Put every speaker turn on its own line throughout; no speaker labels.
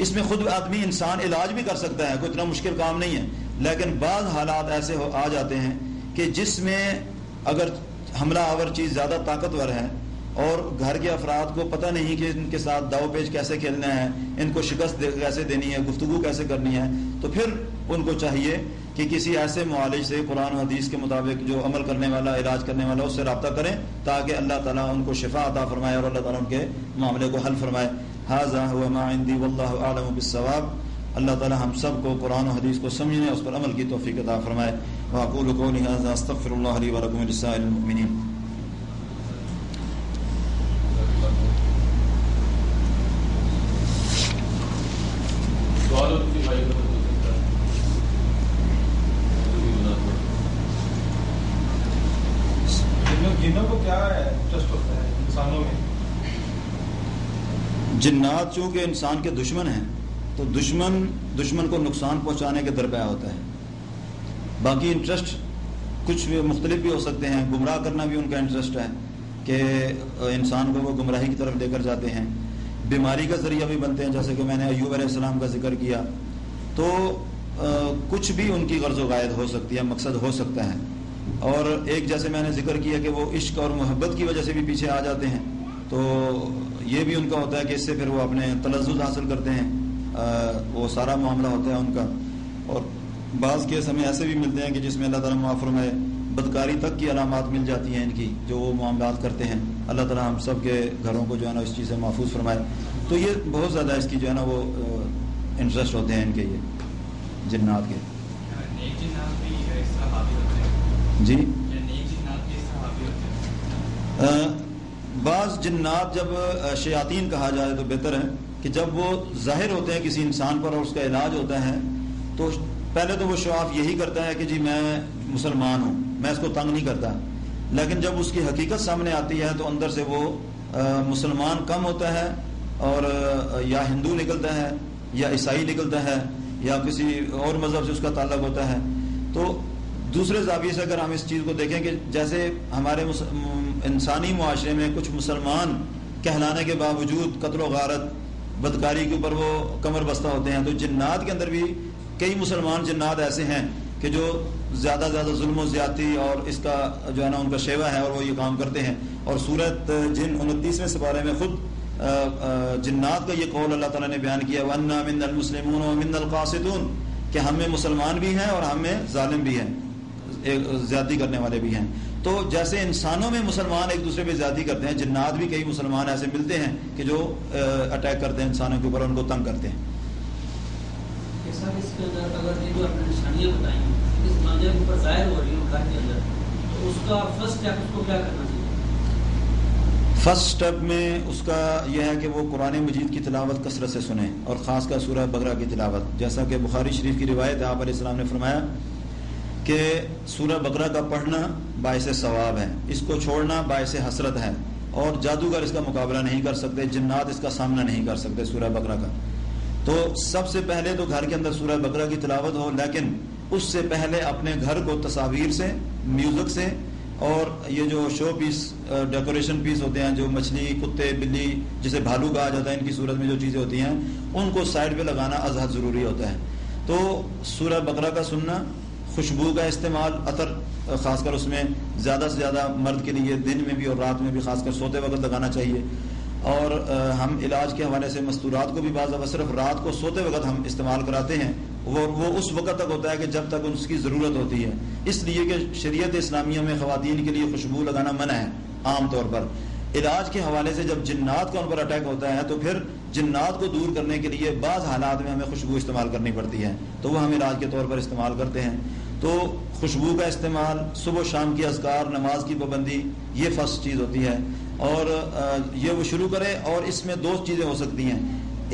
اس میں خود آدمی انسان علاج بھی کر سکتا ہے، کوئی اتنا مشکل کام نہیں ہے، لیکن بعض حالات ایسے آ جاتے ہیں کہ جس میں اگر حملہ آور چیز زیادہ طاقتور ہے اور گھر کے افراد کو پتہ نہیں کہ ان کے ساتھ داؤ پیچ کیسے کھیلنا ہے، ان کو شکست کیسے دینی ہے، گفتگو کیسے کرنی ہے، تو پھر ان کو چاہیے کہ کسی ایسے معالج سے قرآن و حدیث کے مطابق جو عمل کرنے والا، علاج کرنے والا، اس سے رابطہ کریں تاکہ اللہ تعالیٰ ان کو شفا عطا فرمائے اور اللہ تعالیٰ ان کے معاملے کو حل فرمائے۔ ھذا ھو ما عندی واللہ اعلم بالصواب۔ اللہ تعالیٰ ہم سب کو قرآن و حدیث کو سمجھنے، اس پر عمل کی توفیق عطا فرمائے۔ واقول قولی ھذا استغفر اللہ لی ولکم ولسائر المؤمنین۔
جنوں کو کیا انٹرسٹ ہوتا ہے انسانوں میں؟
جنات چونکہ انسان کے دشمن ہیں تو دشمن کو نقصان پہنچانے کے درپے ہوتا ہے۔ باقی انٹرسٹ کچھ بھی مختلف بھی ہو سکتے ہیں، گمراہ کرنا بھی ان کا انٹرسٹ ہے کہ انسان کو وہ گمراہی کی طرف لے کر جاتے ہیں، بیماری کا ذریعہ بھی بنتے ہیں، جیسے کہ میں نے ایوب علیہ السلام کا ذکر کیا، تو کچھ بھی ان کی غرض و غائد ہو سکتی ہے، مقصد ہو سکتا ہے۔ اور ایک جیسے میں نے ذکر کیا کہ وہ عشق اور محبت کی وجہ سے بھی پیچھے آ جاتے ہیں، تو یہ بھی ان کا ہوتا ہے کہ اس سے پھر وہ اپنے تلذذ حاصل کرتے ہیں، وہ سارا معاملہ ہوتا ہے ان کا۔ اور بعض کیس ہمیں ایسے بھی ملتے ہیں کہ جس میں اللہ تعالیٰ معاف فرمائے بدکاری تک کی علامات مل جاتی ہیں ان کی، جو وہ معاملات کرتے ہیں۔ اللہ تعالیٰ ہم سب کے گھروں کو جو ہے نا اس چیز سے محفوظ فرمائے۔ تو یہ بہت زیادہ اس کی جو ہے نا وہ انٹرسٹ ہوتے ہیں ان کے، یہ جنات کے۔ جی بعض جنات جب شیاطین کہا جائے تو بہتر ہے کہ جب وہ ظاہر ہوتے ہیں کسی انسان پر اور اس کا علاج ہوتا ہے تو پہلے تو وہ شعاف یہی کرتا ہے کہ جی میں مسلمان ہوں، میں اس کو تنگ نہیں کرتا، لیکن جب اس کی حقیقت سامنے آتی ہے تو اندر سے وہ مسلمان کم ہوتا ہے اور یا ہندو نکلتا ہے یا عیسائی نکلتا ہے یا کسی اور مذہب سے اس کا تعلق ہوتا ہے۔ تو دوسرے زاویے سے اگر ہم اس چیز کو دیکھیں کہ جیسے ہمارے انسانی معاشرے میں کچھ مسلمان کہلانے کے باوجود قتل و غارت، بدکاری کے اوپر وہ کمر بستہ ہوتے ہیں، تو جنات کے اندر بھی کئی مسلمان جنات ایسے ہیں کہ جو زیادہ ظلم و زیادتی اور اس کا جو ہے نا ان کا شیوا ہے اور وہ یہ کام کرتے ہیں۔ اور سورۃ جن 29ویں سپارے میں خود جنات کا یہ قول اللہ تعالیٰ نے بیان کیا، وَأَنَّا مِنَّا الْمُسْلِمُونَ وَمِنَّا الْقَاسِطُونَ، کہ ہم میں مسلمان بھی ہیں اور ہم میں ظالم بھی ہیں، زیادتی کرنے والے بھی ہیں۔ تو جیسے انسانوں میں مسلمان ایک دوسرے پہ زیادتی کرتے ہیں، جنات بھی کئی مسلمان ایسے ملتے ہیں کہ جو اٹیک کرتے ہیں انسانوں کے اوپر، ان کو تنگ کرتے ہیں۔
اس کے اندر اگر یہ جو آپ نے نشانیاں بتائیں اس بندے کے اوپر ظاہر ہو رہی ہیں گھر کے اندر، تو اس کا فرسٹ اسٹیپ اس کو کیا کرنا چاہیے؟
فرسٹ اسٹیپ میں اس کا یہ ہے کہ وہ قرآن مجید کی تلاوت کثرت سے سنیں، اور خاص کر سورہ بقرہ کی تلاوت، جیسا کہ بخاری شریف کی روایت ہے، آپ علیہ السلام نے فرمایا کہ سورہ بقرہ کا پڑھنا باعث ثواب ہے، اس کو چھوڑنا باعث حسرت ہے، اور جادوگر اس کا مقابلہ نہیں کر سکتے، جنات اس کا سامنا نہیں کر سکتے سورہ بقرہ کا۔ تو سب سے پہلے تو گھر کے اندر سورہ بقرہ کی تلاوت ہو، لیکن اس سے پہلے اپنے گھر کو تصاویر سے، میوزک سے، اور یہ جو شو پیس، ڈیکوریشن پیس ہوتے ہیں، جو مچھلی، کتے، بلی، جسے بھالو کہا جاتا ہے، ان کی صورت میں جو چیزیں ہوتی ہیں ان کو سائڈ پہ لگانا ازحد ضروری ہوتا ہے۔ تو سورہ بقرہ کا سننا، خوشبو کا استعمال، عطر خاص کر اس میں زیادہ سے زیادہ مرد کے لیے دن میں بھی اور رات میں بھی خاص کر سوتے وقت لگانا چاہیے۔ اور ہم علاج کے حوالے سے مستورات کو بھی بعض دفعہ صرف رات کو سوتے وقت ہم استعمال کراتے ہیں، وہ اس وقت تک ہوتا ہے کہ جب تک اس کی ضرورت ہوتی ہے، اس لیے کہ شریعت اسلامیہ میں خواتین کے لیے خوشبو لگانا منع ہے عام طور پر۔ علاج کے حوالے سے جب جنات کا ان پر اٹیک ہوتا ہے تو پھر جنات کو دور کرنے کے لیے بعض حالات میں ہمیں خوشبو استعمال کرنی پڑتی ہے، تو وہ ہم علاج کے طور پر استعمال کرتے ہیں۔ تو خوشبو کا استعمال، صبح و شام کی اذکار، نماز کی پابندی، یہ فرسٹ چیز ہوتی ہے، اور یہ وہ شروع کرے۔ اور اس میں دو چیزیں ہو سکتی ہیں،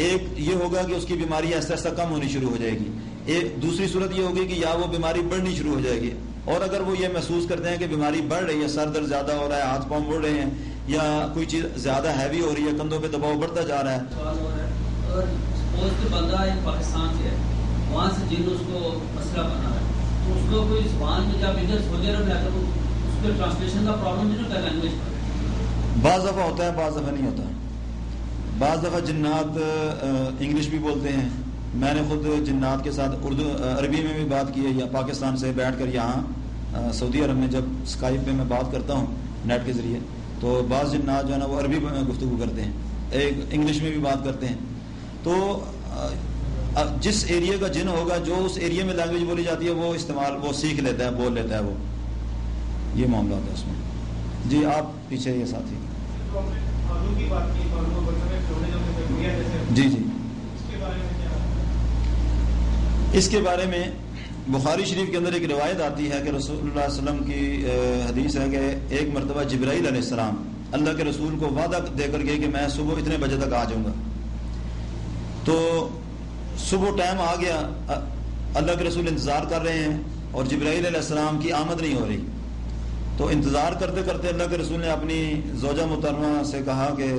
ایک یہ ہوگا کہ اس کی بیماری ایسا ایسا کم ہونی شروع ہو جائے گی، ایک دوسری صورت یہ ہوگی کہ یا وہ بیماری بڑھنی شروع ہو جائے گی، اور اگر وہ یہ محسوس کرتے ہیں کہ بیماری بڑھ رہی ہے، سر درد زیادہ ہو رہا ہے، ہاتھ پاؤں مڑ رہے ہیں، یا کوئی چیز زیادہ ہیوی ہو رہی ہے، کندھوں پہ دباؤ بڑھتا جا رہا ہے۔
سوال ہو رہا ہے، اگر سپوز کہ بندہ ایک پاکستان سے ہے، وہاں سے جن اس کو مسئلہ بنا ہے، تو اس کو کوئی زبان میں جب ادھر سعودی عرب لاتا ہے اس کو ٹرانسلیشن کا پرابلم نہیں ہوتا لینگویج پر؟
بعض دفعہ ہوتا ہے، بعض دفعہ نہیں ہوتا۔ بعض دفعہ جنات انگلش بھی بولتے ہیں. میں نے خود جنات کے ساتھ عربی میں بھی بات کی ہے, یا پاکستان سے بیٹھ کر یہاں سعودی عرب میں جب اسکائپ پہ میں بات کرتا ہوں نیٹ کے ذریعے, تو بعض جنات جو ہے نا وہ عربی میں گفتگو کرتے ہیں, ایک انگلش میں بھی بات کرتے ہیں. تو جس ایریا کا جن ہوگا, جو اس ایریا میں لینگویج بولی جاتی ہے وہ سیکھ لیتا ہے, بول لیتا ہے وہ. یہ معاملہ ہوتا ہے اس میں. جی آپ پیچھے یہ ساتھی. جی جی, اس کے بارے میں بخاری شریف کے اندر ایک روایت آتی ہے کہ رسول اللہ صلی اللہ علیہ وسلم کی حدیث ہے کہ ایک مرتبہ جبرائیل علیہ السلام اللہ کے رسول کو وعدہ دے کر گئے کہ میں صبح اتنے بجے تک آ جاؤں گا. تو صبح ٹائم آ گیا, اللہ کے رسول انتظار کر رہے ہیں اور جبرائیل علیہ السلام کی آمد نہیں ہو رہی. تو انتظار کرتے کرتے اللہ کے رسول نے اپنی زوجہ محترمہ سے کہا کہ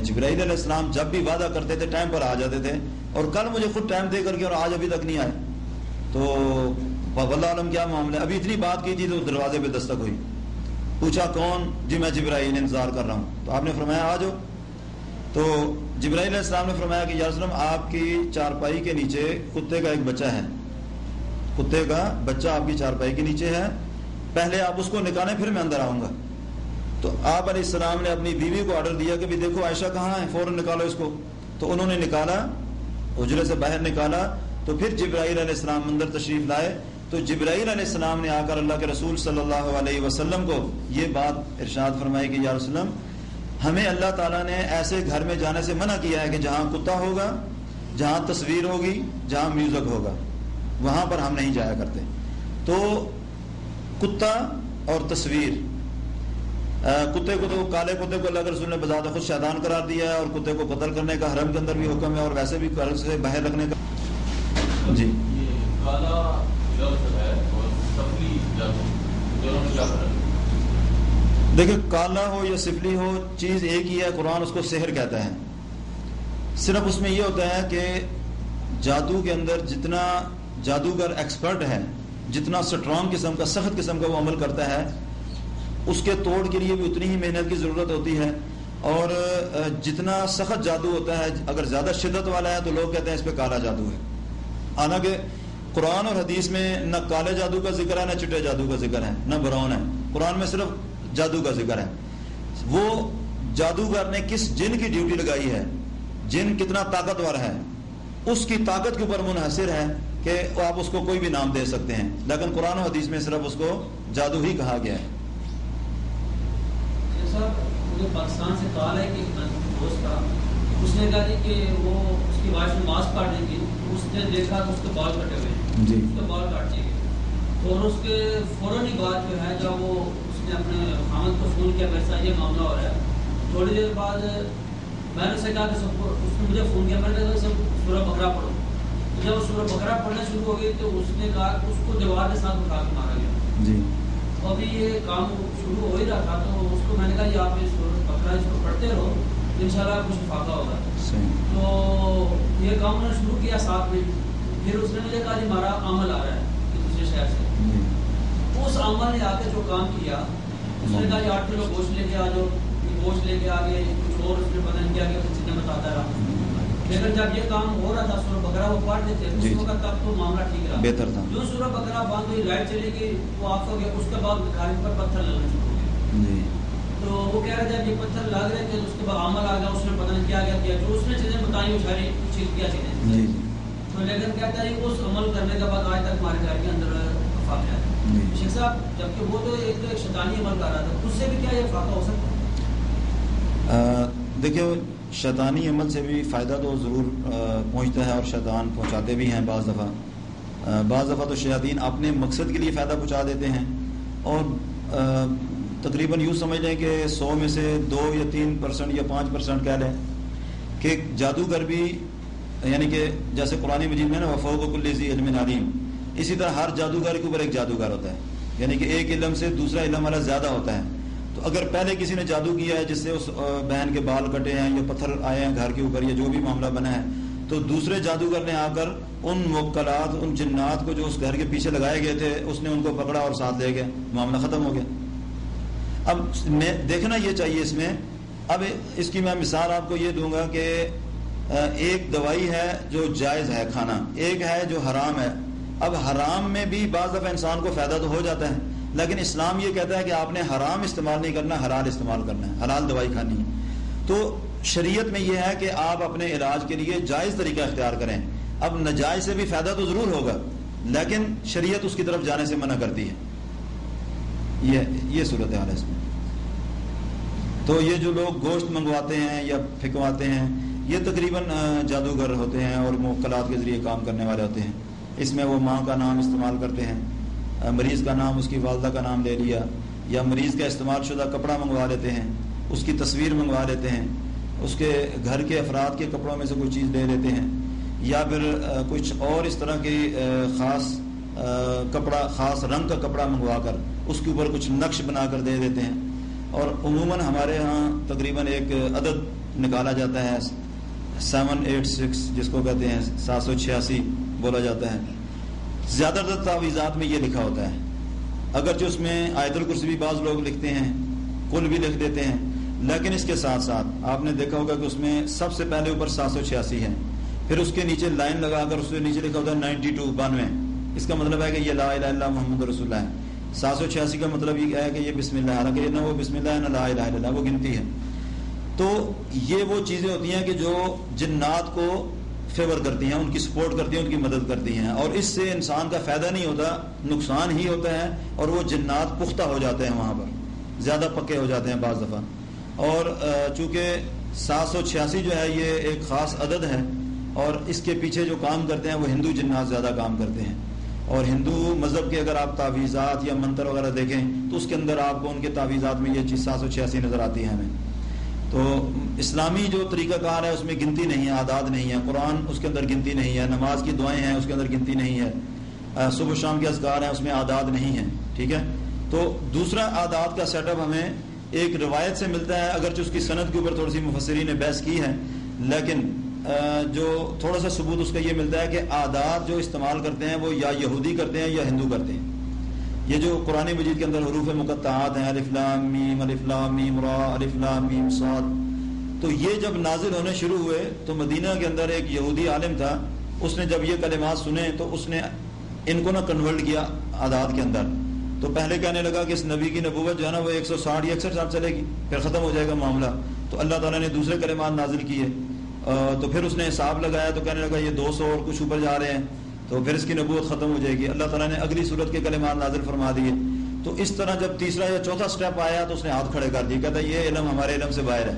جبرائیل علیہ السلام جب بھی وعدہ کرتے تھے ٹائم پر آ جاتے تھے, اور کل مجھے خود ٹائم دے کر کے اور آج ابھی تک نہیں آئے. تو واللہ عالم کیا معاملہ ہے. ابھی اتنی بات کی تھی تو دروازے پہ دستک ہوئی. پوچھا کون؟ جی میں جبرائیل انتظار کر رہا ہوں. تو آپ نے فرمایا آ جاؤ. تو جبرائیل علیہ السلام نے فرمایا کہ یا رسول اللہ آپ کی چارپائی کے نیچے کتے کا ایک بچہ ہے, کتے کا بچہ آپ کی چارپائی کے نیچے ہے, پہلے آپ اس کو نکالیں پھر میں اندر آؤں گا. تو آپ علیہ السلام نے اپنی بیوی کو آرڈر دیا کہ بھی دیکھو عائشہ کہاں ہے, فوراً نکالو اس کو. تو انہوں نے نکالا, حجرے سے باہر نکالا. تو پھر جبرائیل علیہ السلام اندر تشریف لائے. تو جبرائیل علیہ السلام نے آ کر اللہ کے رسول صلی اللہ علیہ وسلم کو یہ بات ارشاد فرمائی کہ یا رسول اللہ ہمیں اللہ تعالیٰ نے ایسے گھر میں جانے سے منع کیا ہے کہ جہاں کتا ہوگا, جہاں تصویر ہوگی, جہاں میوزک ہوگا, وہاں پر ہم نہیں جایا کرتے. تو کتا اور تصویر, کتے کو تو کالے کتے کو اللہ کے رسول نے بذات خود شیطان قرار دیا ہے, اور کتے کو قتل کرنے کا حرم کے اندر بھی حکم ہے, اور ویسے بھی گھر سے باہر رکھنے کا. جی دیکھیں کالا ہو یا سفلی ہو چیز ایک ہی ہے, قرآن اس کو سحر کہتا ہے. صرف اس میں یہ ہوتا ہے کہ جادو کے اندر جتنا جادوگر ایکسپرٹ ہے, جتنا سٹرانگ قسم کا, سخت قسم کا وہ عمل کرتا ہے, اس کے توڑ کے لیے بھی اتنی ہی محنت کی ضرورت ہوتی ہے. اور جتنا سخت جادو ہوتا ہے, اگر زیادہ شدت والا ہے تو لوگ کہتے ہیں اس پہ کالا جادو ہے. حالانکہ قرآن اور حدیث میں نہ کالے جادو کا ذکر ہے, نہ چٹے جادو کا ذکر ہے, نہ براؤن ہے. قرآن میں صرف جادو کا ذکر ہے. وہ جادوگر نے کس جن کی ڈیوٹی لگائی ہے, جن کتنا طاقتور ہے, اس کی طاقت کے اوپر منحصر ہے کہ آپ اس کو کوئی بھی نام دے سکتے ہیں. لیکن قرآن و حدیث میں صرف اس کو جادو ہی کہا گیا ہے.
مجھے پاکستان سے کال ہے کہ دوست تھا, اس نے کہا کہ وہ اس کی وائف نماز پڑھ رہی تھی, اس نے دیکھا کہ اس کے بال کٹے ہوئے ہیں,
جی
اس کے بال کاٹ دیے گئے. اور اس کے فوراً ہی بعد جو ہے جب وہ اس نے اپنے خامد کو فون کیا ویسا یہ معاملہ ہو رہا ہے, تھوڑی دیر بعد میں نے اسے کہا کہ اس نے مجھے فون کیا, میں نے کہا کہ سورہ بقرہ پڑھو. جب وہ سورہ بقرہ پڑھنا شروع ہو گئی تو اس نے کہا کہ اس کو دیوار کے ساتھ اٹھا کے مارا گیا.
جی
ابھی یہ کام شروع ہو ہی رہا تھا, تو اس کو میں نے کہا یہ آپ اس بقرہ اس کو پڑھتے رہو, انشاءاللہ کچھ فائدہ ہوگا. تو یہ کام انہوں نے شروع کیا ساتھ میں. پھر اس نے مجھے کہا جی ہمارا عمل آ رہا ہے دوسرے شہر سے. اس عمل نے آ کے جو کام کیا, اس نے کہا یہ 8 کلو گوشت لے کے آ جاؤ, گوشت لے کے آگے کچھ اور اس نے پتہ نہیں کیا کہ کچھ چیزیں بتاتا رہا. لیکن جب یہ کام ہو رہا تھا سورہ بقرہ وہ پڑھ دیتے اس وقت تک تو معاملہ ٹھیک رہا,
بہتر تھا.
جو سورہ بقرہ بند ہوئی لائٹ چلی گئی وہ آپ کو اس کے بعد خارج پر پتھر لگنا شروع ہو گئے. تو وہ کہہ رہے تھے یہ پتھر لگ رہے تھے, اس کے بعد عمل آ گیا, اس نے پتہ نہیں کیا کیا جو اس نے چیزیں بتائیں وہ ساری کیا چیزیں. تو لیکن کہتا ہے اس عمل کرنے کے بعد آج تک ہمارے گھر کے اندر افاقہ ہے. شیخ صاحب جبکہ وہ تو ایک شیطانی عمل کر رہا تھا, اس سے بھی کیا یہ فائدہ ہو سکتا؟
دیکھیے شیطانی عمل سے بھی فائدہ تو ضرور پہنچتا ہے, اور شیطان پہنچاتے بھی ہیں بعض دفعہ تو شیاطین اپنے مقصد کے لیے فائدہ پہنچا دیتے ہیں. اور تقریباً یوں سمجھ لیں کہ 100 میں سے 2 یا 3% یا 5% کہہ لیں کہ جادوگر بھی, یعنی کہ جیسے قرآن مجید میں نا وفوق کل ذی علم علیم, اسی طرح ہر جادوگر کے اوپر ایک جادوگر ہوتا ہے, یعنی کہ ایک علم سے دوسرا علم والا زیادہ ہوتا ہے. تو اگر پہلے کسی نے جادو کیا ہے جس سے اس بہن کے بال کٹے ہیں یا پتھر آئے ہیں گھر کے اوپر یا جو بھی معاملہ بنا ہے, تو دوسرے جادوگر نے آ کر ان موکلات, ان جنات کو جو اس گھر کے پیچھے لگائے گئے تھے, اس نے ان کو پکڑا اور ساتھ لے گیا, معاملہ ختم ہو گیا. اب میں دیکھنا یہ چاہیے اس میں اب اس کی میں مثال آپ کو یہ دوں گا کہ ایک دوائی ہے جو جائز ہے کھانا، ایک ہے جو حرام ہے. اب حرام میں بھی بعض دفعہ انسان کو فائدہ تو ہو جاتا ہے، لیکن اسلام یہ کہتا ہے کہ آپ نے حرام استعمال نہیں کرنا، حلال استعمال کرنا ہے، حلال دوائی کھانی ہے. تو شریعت میں یہ ہے کہ آپ اپنے علاج کے لیے جائز طریقہ اختیار کریں. اب ناجائز سے بھی فائدہ تو ضرور ہوگا، لیکن شریعت اس کی طرف جانے سے منع کرتی ہے. یہ صورت حال ہے اس میں. تو یہ جو لوگ گوشت منگواتے ہیں یا پھینکواتے ہیں، یہ تقریباً جادوگر ہوتے ہیں اور موکلات کے ذریعے کام کرنے والے ہوتے ہیں. اس میں وہ ماں کا نام استعمال کرتے ہیں، مریض کا نام، اس کی والدہ کا نام لے لیا، یا مریض کا استعمال شدہ کپڑا منگوا لیتے ہیں، اس کی تصویر منگوا لیتے ہیں، اس کے گھر کے افراد کے کپڑوں میں سے کوئی چیز لے لیتے ہیں، یا پھر کچھ اور اس طرح کی خاص کپڑا، خاص رنگ کا کپڑا منگوا کر اس کے اوپر کچھ نقش بنا کر دے دیتے ہیں. اور عموماً ہمارے ہاں تقریباً ایک عدد نکالا جاتا ہے 786 جس کو کہتے ہیں 786 بولا جاتا ہے. زیادہ تر تعویذات میں یہ لکھا ہوتا ہے، اگرچہ اس میں آیت الکرسی بھی بعض لوگ لکھتے ہیں، کل بھی لکھ دیتے ہیں، لیکن اس کے ساتھ ساتھ آپ نے دیکھا ہوگا کہ اس میں سب سے پہلے اوپر 786 ہے، پھر اس کے نیچے لائن لگا کر اس کے نیچے لکھا ہوتا ہے 92 92. اس کا مطلب ہے کہ یہ لا الہ الا اللہ محمد رسول اللہ ہے. 786 کا مطلب یہ ہے کہ یہ بسم اللہ، حالانکہ نہ وہ بسم اللہ ہے نہ لا الہ الا اللہ، وہ گنتی ہے. تو یہ وہ چیزیں ہوتی ہیں کہ جو جنات کو فیور کرتی ہیں، ان کی سپورٹ کرتی ہیں، ان کی مدد کرتی ہیں، اور اس سے انسان کا فائدہ نہیں ہوتا، نقصان ہی ہوتا ہے. اور وہ جنات پختہ ہو جاتے ہیں، وہاں پر زیادہ پکے ہو جاتے ہیں بعض دفعہ. اور چونکہ 786 جو ہے یہ ایک خاص عدد ہے، اور اس کے پیچھے جو کام کرتے ہیں وہ ہندو جنات زیادہ کام کرتے ہیں. اور ہندو مذہب کے اگر آپ تعویذات یا منتر وغیرہ دیکھیں تو اس کے اندر آپ کو ان کے تعویذات میں یہ چیز 786 نظر آتی ہے ہمیں. تو اسلامی جو طریقہ کار ہے اس میں گنتی نہیں ہے، اعداد نہیں ہے. قرآن اس کے اندر گنتی نہیں ہے، نماز کی دعائیں ہیں اس کے اندر گنتی نہیں ہے، صبح شام کے اذکار ہیں اس میں اعداد نہیں ہیں. ٹھیک ہے. تو دوسرا اعداد کا سیٹ اپ ہمیں ایک روایت سے ملتا ہے، اگرچہ اس کی سند کے اوپر تھوڑی سی مفسرین نے بحث کی ہے، لیکن جو تھوڑا سا ثبوت اس کا یہ ملتا ہے کہ اعداد جو استعمال کرتے ہیں وہ یا یہودی کرتے ہیں یا ہندو کرتے ہیں. یہ جو قرآن مجید کے اندر حروف مقطعات ہیں، الف لام میم، الف لام میم را، الف لام میم صاد، تو یہ جب نازل ہونے شروع ہوئے تو مدینہ کے اندر ایک یہودی عالم تھا، اس نے جب یہ کلمات سنے تو اس نے ان کو نہ کنورٹ کیا اعداد کے اندر. تو پہلے کہنے لگا کہ اس نبی کی نبوت جو ہے نا وہ 160 یا 61 سال چلے گی، پھر ختم ہو جائے گا معاملہ. تو اللہ تعالیٰ نے دوسرے کلمات نازل کیے، تو پھر اس نے حساب لگایا تو کہنے لگا یہ 200 اور کچھ اوپر جا رہے ہیں، تو پھر اس کی نبوت ختم ہو جائے گی. اللہ تعالیٰ نے اگلی صورت کے کلمات نازل فرما دیے. تو اس طرح جب تیسرا یا چوتھا سٹیپ آیا تو اس نے ہاتھ کھڑے کر دیے، کہتا ہے یہ علم ہمارے علم سے باہر ہے.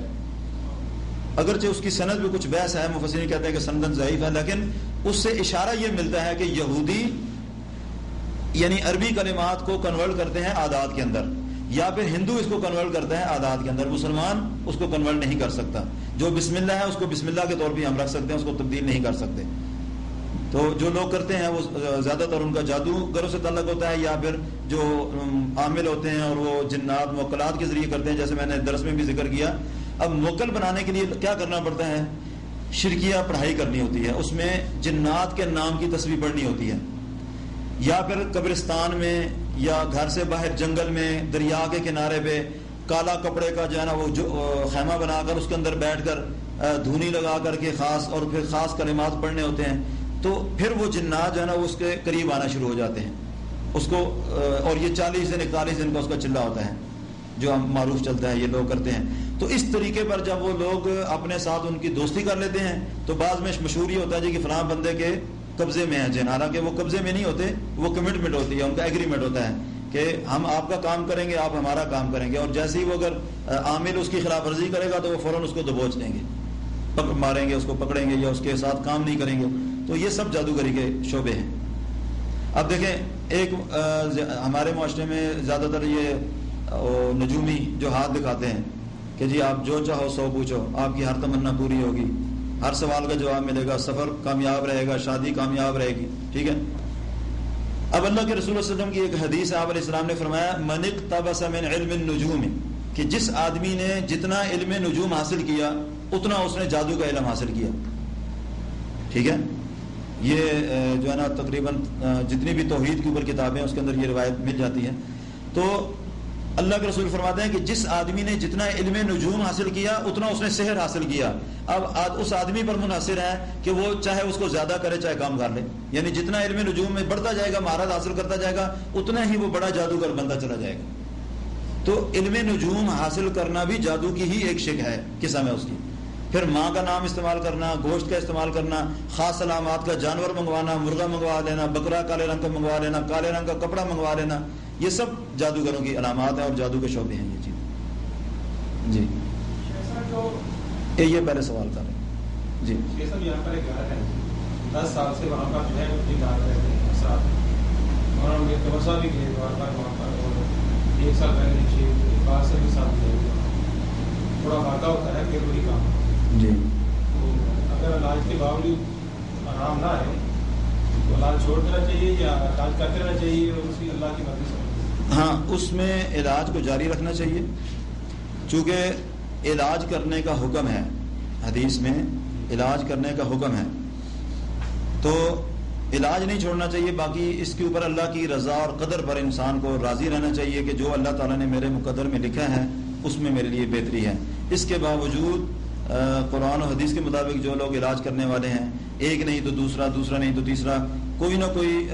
اگرچہ اس کی سند میں کچھ بحث ہے، مفسرین کہتے ہیں کہ سندن ضعیف ہے، لیکن اس سے اشارہ یہ ملتا ہے کہ یہودی یعنی عربی کلمات کو کنورٹ کرتے ہیں اعداد کے اندر، یا پھر ہندو اس کو کنورٹ کرتا ہے اعداد کے اندر. مسلمان اس کو کنورٹ نہیں کر سکتا. جو بسم اللہ ہے اس کو بسم اللہ کے طور پہ ہم رکھ سکتے ہیں، اس کو تبدیل نہیں کر سکتے. تو جو لوگ کرتے ہیں وہ زیادہ تر ان کا جادوگروں سے تعلق ہوتا ہے، یا پھر جو عامل ہوتے ہیں اور وہ جنات موکلات کے ذریعے کرتے ہیں، جیسے میں نے درس میں بھی ذکر کیا. اب موکل بنانے کے لیے کیا کرنا پڑتا ہے؟ شرکیہ پڑھائی کرنی ہوتی ہے، اس میں جنات کے نام کی تسبیح پڑھنی ہوتی ہے، یا پھر قبرستان میں یا گھر سے باہر جنگل میں دریا کے کنارے پہ کالا کپڑے کا جو ہے نا وہ خیمہ بنا کر اس کے اندر بیٹھ کر دھونی لگا کر کے خاص اور پھر خاص کلمات پڑھنے ہوتے ہیں. تو پھر وہ جنات جو ہے نا وہ اس کے قریب آنا شروع ہو جاتے ہیں اس کو، اور یہ 40 دن 41 دن کا اس کا چلہ ہوتا ہے جو معروف چلتا ہے، یہ لوگ کرتے ہیں. تو اس طریقے پر جب وہ لوگ اپنے ساتھ ان کی دوستی کر لیتے ہیں تو بعض میں مشہور یہ ہوتا ہے جی کہ فلاں بندے کے قبضے میں ہیں جن، حالانکہ وہ قبضے میں نہیں ہوتے، وہ کمٹمنٹ ہوتی ہے، ان کا ایگریمنٹ ہوتا ہے کہ ہم آپ کا کام کریں گے، آپ ہمارا کام کریں گے. اور جیسے ہی وہ اگر عامل اس کی خلاف ورزی کرے گا تو وہ فوراً اس کو دبوچ دیں گے، ماریں گے، اس کو پکڑیں گے یا اس کے ساتھ کام نہیں کریں گے. تو یہ سب جادوگری کے شعبے ہیں. اب دیکھیں ایک ہمارے معاشرے میں زیادہ تر یہ نجومی جو ہاتھ دکھاتے ہیں کہ جی آپ جو چاہو سو پوچھو، آپ کی ہر تمنا پوری ہوگی، ہر سوال کا جواب ملے گا، سفر کامیاب رہے گا، شادی کامیاب رہے گی. ٹھیک ہے. اب اللہ کے رسول صلی اللہ علیہ وسلم کی ایک حدیث ہے، آپ علیہ السلام نے فرمایا من اقتبس من علم النجوم، کہ جس آدمی نے جتنا علم نجوم حاصل کیا اتنا اس نے جادو کا علم حاصل کیا. ٹھیک ہے. یہ جو ہے نا تقریباً جتنی بھی توحید کے اوپر کتابیں ہیں اس کے اندر یہ روایت مل جاتی ہے. تو اللہ کے رسول فرماتے ہیں کہ جس آدمی نے جتنا علم نجوم حاصل کیا اتنا اس نے سحر حاصل کیا. اب اس آدمی پر منحصر ہے کہ وہ چاہے اس کو زیادہ کرے چاہے کام کر لے. یعنی جتنا علم نجوم میں بڑھتا جائے گا, مہارت حاصل کرتا جائے گا, اتنا ہی وہ بڑا جادوگر بنتا چلا جائے گا. تو علم نجوم حاصل کرنا بھی جادو کی ہی ایک شکل ہے, قسم ہے اس کی. پھر ماں کا نام استعمال کرنا, گوشت کا استعمال کرنا, خاص علامات کا جانور منگوانا, مرغا منگوا لینا, بکرا کالے رنگ کا منگوا لینا, کالے رنگ کا کپڑا منگوا لینا, یہ سب جادوگروں کی علامات ہیں اور جادو کے شعبے ہیں یہ چیز. جی یہ پہلے سوال کر رہے ہیں. جی
یہاں پر ایک گھر ہے, 10 سال سے وہاں پر جو ہے اپنی گھر رہتے ہیں ساتھ, اور ہم ایک توسا بھی گئے بار بار وہاں پر, اور 1 سال پہلے باہر سے بھی ساتھ گئے, تھوڑا واقع ہوتا ہے پھر وہی کام.
جی
تو اگر علاج کے باوجود آرام نہ آئے تو علاج چھوڑ دینا چاہیے یا علاج کرتے رہنا چاہیے اور اسی اللہ کی مرضی سے؟
ہاں, اس میں علاج کو جاری رکھنا چاہیے, چونکہ علاج کرنے کا حکم ہے, حدیث میں علاج کرنے کا حکم ہے, تو علاج نہیں چھوڑنا چاہیے. باقی اس کے اوپر اللہ کی رضا اور قدر پر انسان کو راضی رہنا چاہیے کہ جو اللہ تعالیٰ نے میرے مقدر میں لکھا ہے اس میں میرے لیے بہتری ہے. اس کے باوجود قرآن و حدیث کے مطابق جو لوگ علاج کرنے والے ہیں, ایک نہیں تو دوسرا, دوسرا نہیں تو تیسرا, کوئی نہ کوئی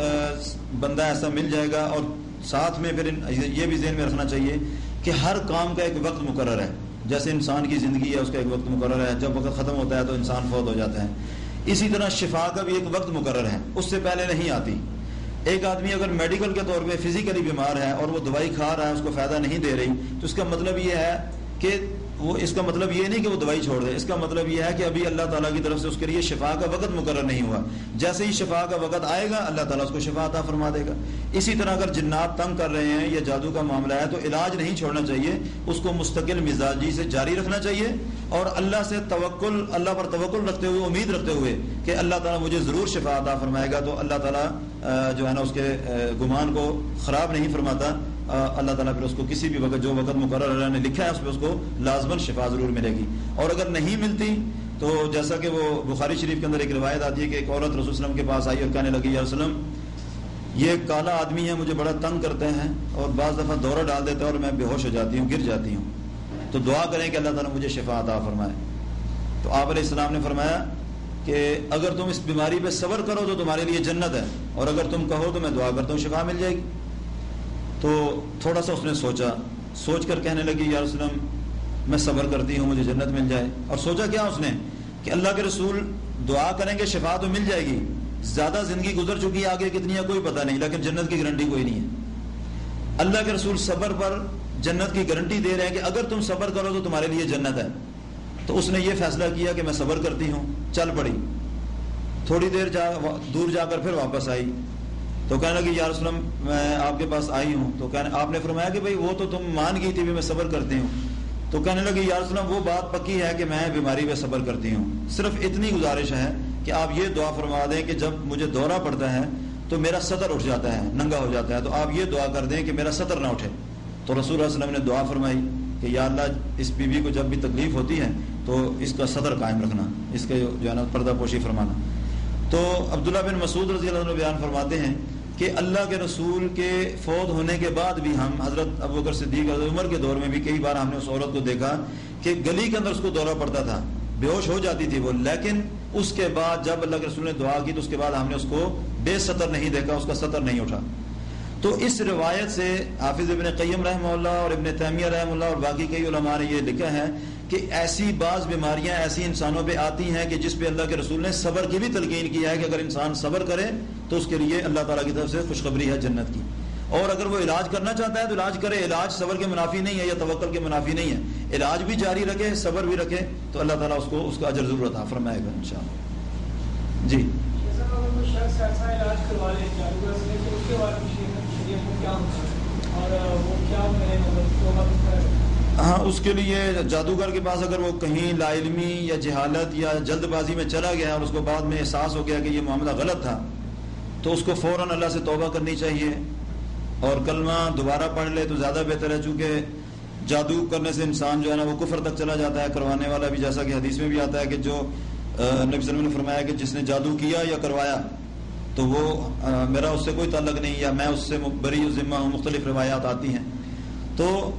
بندہ ایسا مل جائے گا. اور ساتھ میں پھر یہ بھی ذہن میں رکھنا چاہیے کہ ہر کام کا ایک وقت مقرر ہے. جیسے انسان کی زندگی ہے اس کا ایک وقت مقرر ہے, جب وقت ختم ہوتا ہے تو انسان فوت ہو جاتا ہے. اسی طرح شفا کا بھی ایک وقت مقرر ہے, اس سے پہلے نہیں آتی. ایک آدمی اگر میڈیکل کے طور پہ فزیکلی بیمار ہے اور وہ دوائی کھا رہا ہے, اس کو فائدہ نہیں دے رہی, تو اس کا مطلب یہ ہے کہ اس کا مطلب یہ نہیں کہ وہ دوائی چھوڑ دے, اس کا مطلب یہ ہے کہ ابھی اللہ تعالیٰ کی طرف سے اس کے لیے شفا کا وقت مقرر نہیں ہوا. جیسے ہی شفا کا وقت آئے گا اللہ تعالیٰ اس کو شفا عطا فرما دے گا. اسی طرح اگر جنات تنگ کر رہے ہیں یا جادو کا معاملہ ہے تو علاج نہیں چھوڑنا چاہیے, اس کو مستقل مزاجی سے جاری رکھنا چاہیے, اور اللہ سے توکل, اللہ پر توکل رکھتے ہوئے, امید رکھتے ہوئے کہ اللہ تعالیٰ مجھے ضرور شفا عطا فرمائے گا. تو اللہ تعالیٰ جو ہے نا اس کے گمان کو خراب نہیں فرماتا. اللہ تعالیٰ پھر اس کو کسی بھی وقت جو وقت مقرر اللہ نے لکھا ہے اس پہ اس کو لازماً شفا ضرور ملے گی. اور اگر نہیں ملتی تو جیسا کہ وہ بخاری شریف کے اندر ایک روایت آتی ہے کہ ایک عورت رسول وسلم کے پاس آئی اور کہنے لگی, یا رسول اللہ یہ کالا آدمی ہے, مجھے بڑا تنگ کرتے ہیں اور بعض دفعہ دورہ ڈال دیتا ہے اور میں بے ہوش ہو جاتی ہوں, گر جاتی ہوں, تو دعا کریں کہ اللہ تعالیٰ مجھے شفا عطا فرمائے. تو آپ علیہ السلام نے فرمایا کہ اگر تم اس بیماری پہ صبر کرو تو تمہارے لیے جنت ہے, اور اگر تم کہو تو میں دعا کرتا ہوں شفا مل جائے گی. تو تھوڑا سا اس نے سوچا, سوچ کر کہنے لگی, یا رسول اللہ میں صبر کرتی ہوں مجھے جنت مل جائے. اور سوچا کیا اس نے کہ اللہ کے رسول دعا کریں گے شفا تو مل جائے گی, زیادہ زندگی گزر چکی ہے, آگے کتنی ہے کوئی پتہ نہیں, لیکن جنت کی گارنٹی کوئی نہیں ہے. اللہ کے رسول صبر پر جنت کی گارنٹی دے رہے ہیں کہ اگر تم صبر کرو تو تمہارے لیے جنت ہے. تو اس نے یہ فیصلہ کیا کہ میں صبر کرتی ہوں, چل پڑی. تھوڑی دیر دور جا کر پھر واپس آئی تو کہنے لگی, یا رسول اللہ میں آپ کے پاس آئی ہوں. تو آپ نے فرمایا کہ بھئی وہ تو تم مان گئی تھی بھی میں صبر کرتی ہوں. تو کہنے لگی, یا رسول اللہ وہ بات پکی ہے کہ میں بیماری پہ صبر کرتی ہوں, صرف اتنی گزارش ہے کہ آپ یہ دعا فرما دیں کہ جب مجھے دورہ پڑتا ہے تو میرا سطر اٹھ جاتا ہے, ننگا ہو جاتا ہے, تو آپ یہ دعا کر دیں کہ میرا سطر نہ اٹھے. تو رسول اللہ صلی اللہ علیہ وسلم نے دعا فرمائی کہ یا اللہ اس بیوی کو جب بھی تکلیف ہوتی ہے تو اس کا سطر قائم رکھنا, اس کے جو ہے نا پردہ پوشی فرمانا. تو عبداللہ بن مسعود رضی اللہ عنہ بیان فرماتے ہیں کہ اللہ کے رسول کے فوت ہونے کے بعد بھی ہم حضرت ابوبکر صدیق حضرت عمر کے دور میں بھی کئی بار ہم نے اس عورت کو دیکھا کہ گلی کے اندر اس کو دورہ پڑتا تھا, بے ہوش ہو جاتی تھی وہ, لیکن اس کے بعد جب اللہ کے رسول نے دعا کی تو اس کے بعد ہم نے اس کو بے سطر نہیں دیکھا, اس کا سطر نہیں اٹھا. تو اس روایت سے حافظ ابن قیم رحمہ اللہ اور ابن تیمیہ رحمہ اللہ اور باقی کئی علماء نے یہ لکھا ہے کہ ایسی بعض بیماریاں ایسی انسانوں پہ آتی ہیں کہ جس پہ اللہ کے رسول نے صبر کی بھی تلقین کیا ہے کہ اگر انسان صبر کرے تو اس کے لیے اللہ تعالیٰ کی طرف سے خوشخبری ہے جنت کی. اور اگر وہ علاج کرنا چاہتا ہے تو علاج کرے, علاج صبر کے منافی نہیں ہے یا توکل کے منافی نہیں ہے, علاج بھی جاری رکھے, صبر بھی رکھے, تو اللہ تعالیٰ اس کو اس کا اجر ضرور عطا فرمائے گا انشاءاللہ. جی ہاں, اس کے لیے جادوگر کے پاس اگر وہ کہیں لا علمی یا جہالت یا جلد بازی میں چلا گیا اور اس کو بعد میں احساس ہو گیا کہ یہ معاملہ غلط تھا تو اس کو فوراً اللہ سے توبہ کرنی چاہیے اور کلمہ دوبارہ پڑھ لے تو زیادہ بہتر ہے, چونکہ جادو کرنے سے انسان جو ہے نا وہ کفر تک چلا جاتا ہے. کروانے والا بھی, جیسا کہ حدیث میں بھی آتا ہے کہ جو نبی صلی اللہ علیہ وسلم نے فرمایا کہ جس نے جادو کیا یا کروایا تو وہ میرا اس سے کوئی تعلق نہیں یا میں اس سے بری ذمہ ہوں, مختلف روایات آتی ہیں. تو تو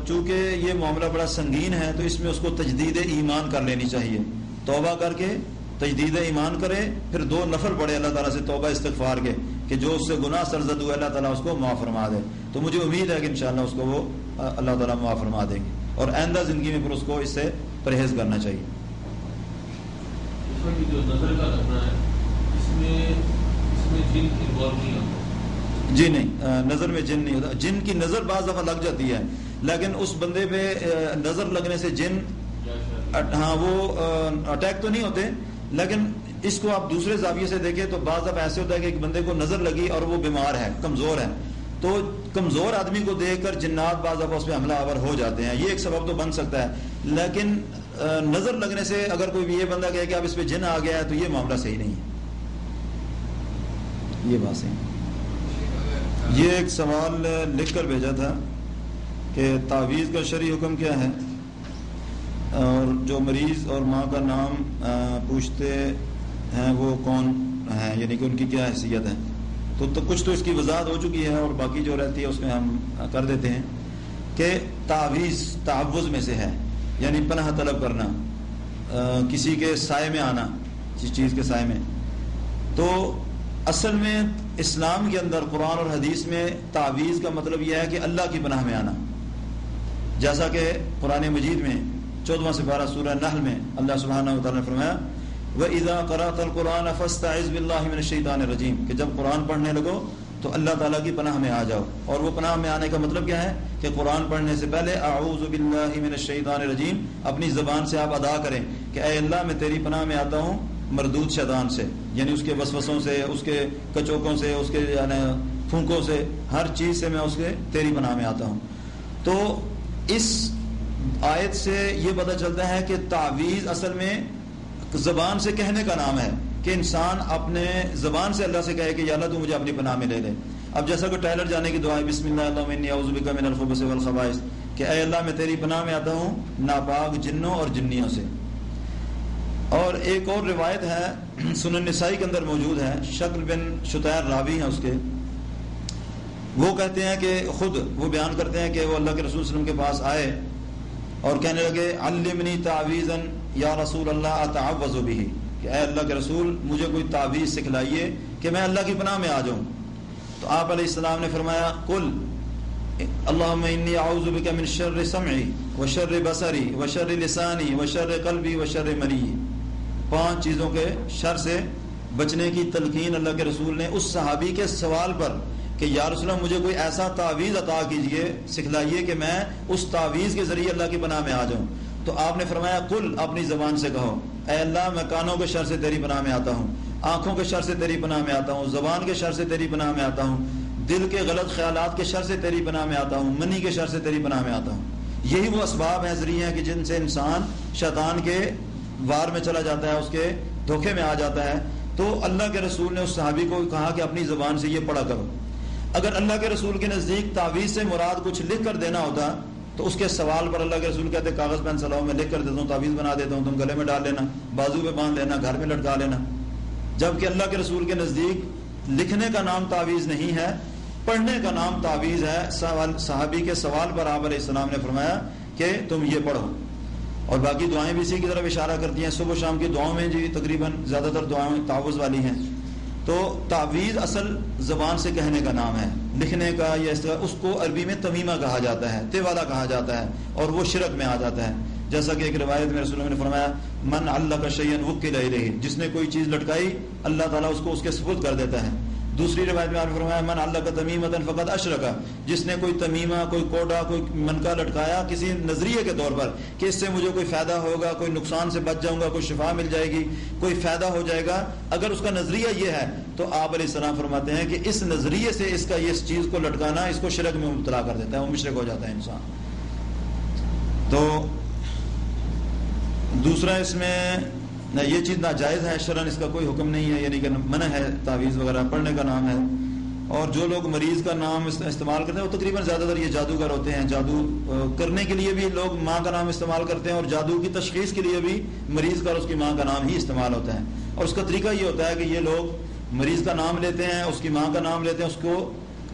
چونکہ یہ معاملہ بڑا سنگین ہے تو اس میں اس کو تجدید ایمان کر لینی چاہیے، توبہ کر کے تجدید ایمان کرے، پھر 2 نفل پڑھے اللہ تعالیٰ سے توبہ استغفار کے کہ جو اس سے گناہ سرزد ہوئے اللہ تعالیٰ اس کو معاف فرما دے. تو مجھے امید ہے کہ انشاءاللہ اس کو وہ اللہ تعالیٰ معاف فرما دیں گے، اور آئندہ زندگی میں پھر اس کو اس سے پرہیز کرنا چاہیے.
جو نظر کا لگنا ہے اس میں جن انوالو نہیں ہوتا؟
جی نہیں، نظر میں جن نہیں ہوتا. جن کی نظر بعض دفعہ لگ جاتی ہے، لیکن اس بندے پہ نظر لگنے سے جن ہاں وہ اٹیک تو نہیں ہوتے، لیکن اس کو آپ دوسرے زاویے سے دیکھیں تو بعض دفعہ ایسے ہوتا ہے کہ ایک بندے کو نظر لگی اور وہ بیمار ہے، کمزور ہے، تو کمزور آدمی کو دیکھ کر جنات بعض دفعہ اس پہ حملہ آور ہو جاتے ہیں. یہ ایک سبب تو بن سکتا ہے، لیکن نظر لگنے سے اگر کوئی یہ بندہ کہے کہ اب اس پہ جن آ گیا ہے تو یہ معاملہ صحیح نہیں ہے. یہ بات صحیح. یہ ایک سوال لکھ کر بھیجا تھا کہ تعویذ کا شرعی حکم کیا ہے، اور جو مریض اور ماں کا نام پوچھتے ہیں وہ کون ہیں، یعنی کہ ان کی کیا حیثیت ہے. تو کچھ تو اس کی وضاحت ہو چکی ہے، اور باقی جو رہتی ہے اس میں ہم کر دیتے ہیں کہ تعویذ تعوذ میں سے ہے، یعنی پناہ طلب کرنا، کسی کے سائے میں آنا، کسی چیز کے سائے میں. تو اصل میں اسلام کے اندر قرآن اور حدیث میں تعویذ کا مطلب یہ ہے کہ اللہ کی پناہ میں آنا، جیسا کہ قرآن مجید میں 14واں سپارہ سورہ نحل میں اللہ سبحانہ و تعالیٰ نے فرمایا وَإِذَا قَرَأْتَ الْقُرْآنَ فَاسْتَعِذْ بِاللَّهِ مِنَ الشَّيْطَانِ الرَّجِيمِ کہ جب قرآن پڑھنے لگو تو اللہ تعالیٰ کی پناہ میں آ جاؤ. اور وہ پناہ میں آنے کا مطلب کیا ہے کہ قرآن پڑھنے سے پہلے اعوذ باللہ من الشیطان الرجیم اپنی زبان سے آپ ادا کریں کہ اے اللہ میں تیری پناہ میں آتا ہوں مردود شیطان سے، یعنی اس کے وسوسوں سے، اس کے کچوکوں سے، اس کے یعنی پھونکوں سے، ہر چیز سے میں اس کے تیری پناہ میں آتا ہوں. تو اس آیت سے یہ پتہ چلتا ہے کہ تعویذ اصل میں زبان سے کہنے کا نام ہے، کہ انسان اپنے زبان سے اللہ سے کہے کہ یا اللہ تو مجھے اپنی پناہ میں لے لے. اب جیسا کہ ٹائلر جانے کی دعا ہے بسم اللہ اللہم انی اعوذ بک من الخبث والخبائث کہ اے اللہ میں تیری پناہ میں آتا ہوں ناپاک جنوں اور جنیوں سے. اور ایک اور روایت ہے سنن نسائی کے اندر موجود ہے، شکل بن شتیر راوی ہیں اس کے، وہ کہتے ہیں کہ خود وہ بیان کرتے ہیں کہ وہ اللہ کے رسول صلی اللہ علیہ وسلم کے پاس آئے اور کہنے لگے علمنی تعویذا یا رسول اللہ اتعوذ بہ کہ اے اللہ کے رسول مجھے کوئی تعویذ سکھلائیے کہ میں اللہ کی پناہ میں آ جاؤں. تو آپ علیہ السلام نے فرمایا قل اللہم انی اعوذ بک من شر سمعی وشر بصری وشر لسانی وشر قلبی وشر منی. 5 چیزوں کے شر سے بچنے کی تلقین اللہ کے رسول نے اس صحابی کے سوال پر کہ یا رسول اللہ مجھے کوئی ایسا تعویذ عطا کیجئے، سکھلائیے کہ میں اس تعویذ کے ذریعے اللہ کی پناہ میں آ جاؤں. تو آپ نے فرمایا قل اپنی زبان سے کہو اے اللہ میں کانوں کے شر سے تیری پناہ میں آتا ہوں، آنکھوں کے شر سے تیری پناہ میں آتا ہوں، زبان کے شر سے تیری پناہ میں آتا ہوں، دل کے غلط خیالات کے شر سے تیری پناہ میں آتا ہوں، منی کے شر سے تیری پناہ میں آتا ہوں. یہی وہ اسباب ہیں، ذریعے ہیں کہ جن سے انسان شیطان کے وار میں چلا جاتا ہے، اس کے دھوکے میں آ جاتا ہے. تو اللہ کے رسول نے اس صحابی کو کہا کہ اپنی زبان سے یہ پڑھا کرو. اگر اللہ کے رسول کے نزدیک تعویذ سے مراد کچھ لکھ کر دینا ہوتا تو اس کے سوال پر اللہ کے رسول کہتے کاغذ پین سلاؤ میں لکھ کر دیتا ہوں، تعویذ بنا دیتا ہوں، تم گلے میں ڈال لینا، بازو پہ باندھ لینا، گھر میں لٹکا لینا. جبکہ اللہ کے رسول کے نزدیک لکھنے کا نام تعویذ نہیں ہے، پڑھنے کا نام تعویذ ہے. صحابی کے سوال پر آپ علیہ السلام نے فرمایا کہ تم یہ پڑھو. اور باقی دعائیں بھی اسی کی طرف اشارہ کرتی ہیں. صبح و شام کی دعاؤں میں جی تقریباً زیادہ تر دعائیں تعوذ والی ہیں. تو تعویذ اصل زبان سے کہنے کا نام ہے، لکھنے کا یا اس کو عربی میں تمیمہ کہا جاتا ہے، تیوالا کہا جاتا ہے، اور وہ شرک میں آ جاتا ہے. جیسا کہ ایک روایت میں رسول اللہ نے فرمایا من علق شیئا وکل الیہ جس نے کوئی چیز لٹکائی اللہ تعالیٰ اس کو اس کے سپرد کر دیتا ہے. دوسری روایت میں آپ نے فرمایا من علق تمیمۃ فقد اشرک جس نے کوئی تمیمہ، کوئی کوڈا، کوئی منکا لٹکایا کسی نظریے کے طور پر کہ اس سے مجھے کوئی فائدہ ہوگا، کوئی نقصان سے بچ جاؤں گا، کوئی شفا مل جائے گی، کوئی فائدہ ہو جائے گا، اگر اس کا نظریہ یہ ہے تو آپ علیہ السلام فرماتے ہیں کہ اس نظریے سے اس کا اس چیز کو لٹکانا اس کو شرک میں مبتلا کر دیتا ہے، وہ مشرک ہو جاتا ہے انسان. تو دوسرا اس میں یہ چیز ناجائز ہے، شرعاً اس کا کوئی حکم نہیں ہے، یعنی کہ منع ہے تعویذ وغیرہ پڑھنے کا نام ہے. اور جو لوگ مریض کا نام استعمال کرتے ہیں وہ تقریباً زیادہ تر یہ جادوگر ہوتے ہیں. جادو کرنے کے لیے بھی لوگ ماں کا نام استعمال کرتے ہیں، اور جادو کی تشخیص کے لیے بھی مریض کا اور اس کی ماں کا نام ہی استعمال ہوتا ہے. اور اس کا طریقہ یہ ہوتا ہے کہ یہ لوگ مریض کا نام لیتے ہیں، اس کی ماں کا نام لیتے ہیں، اس کو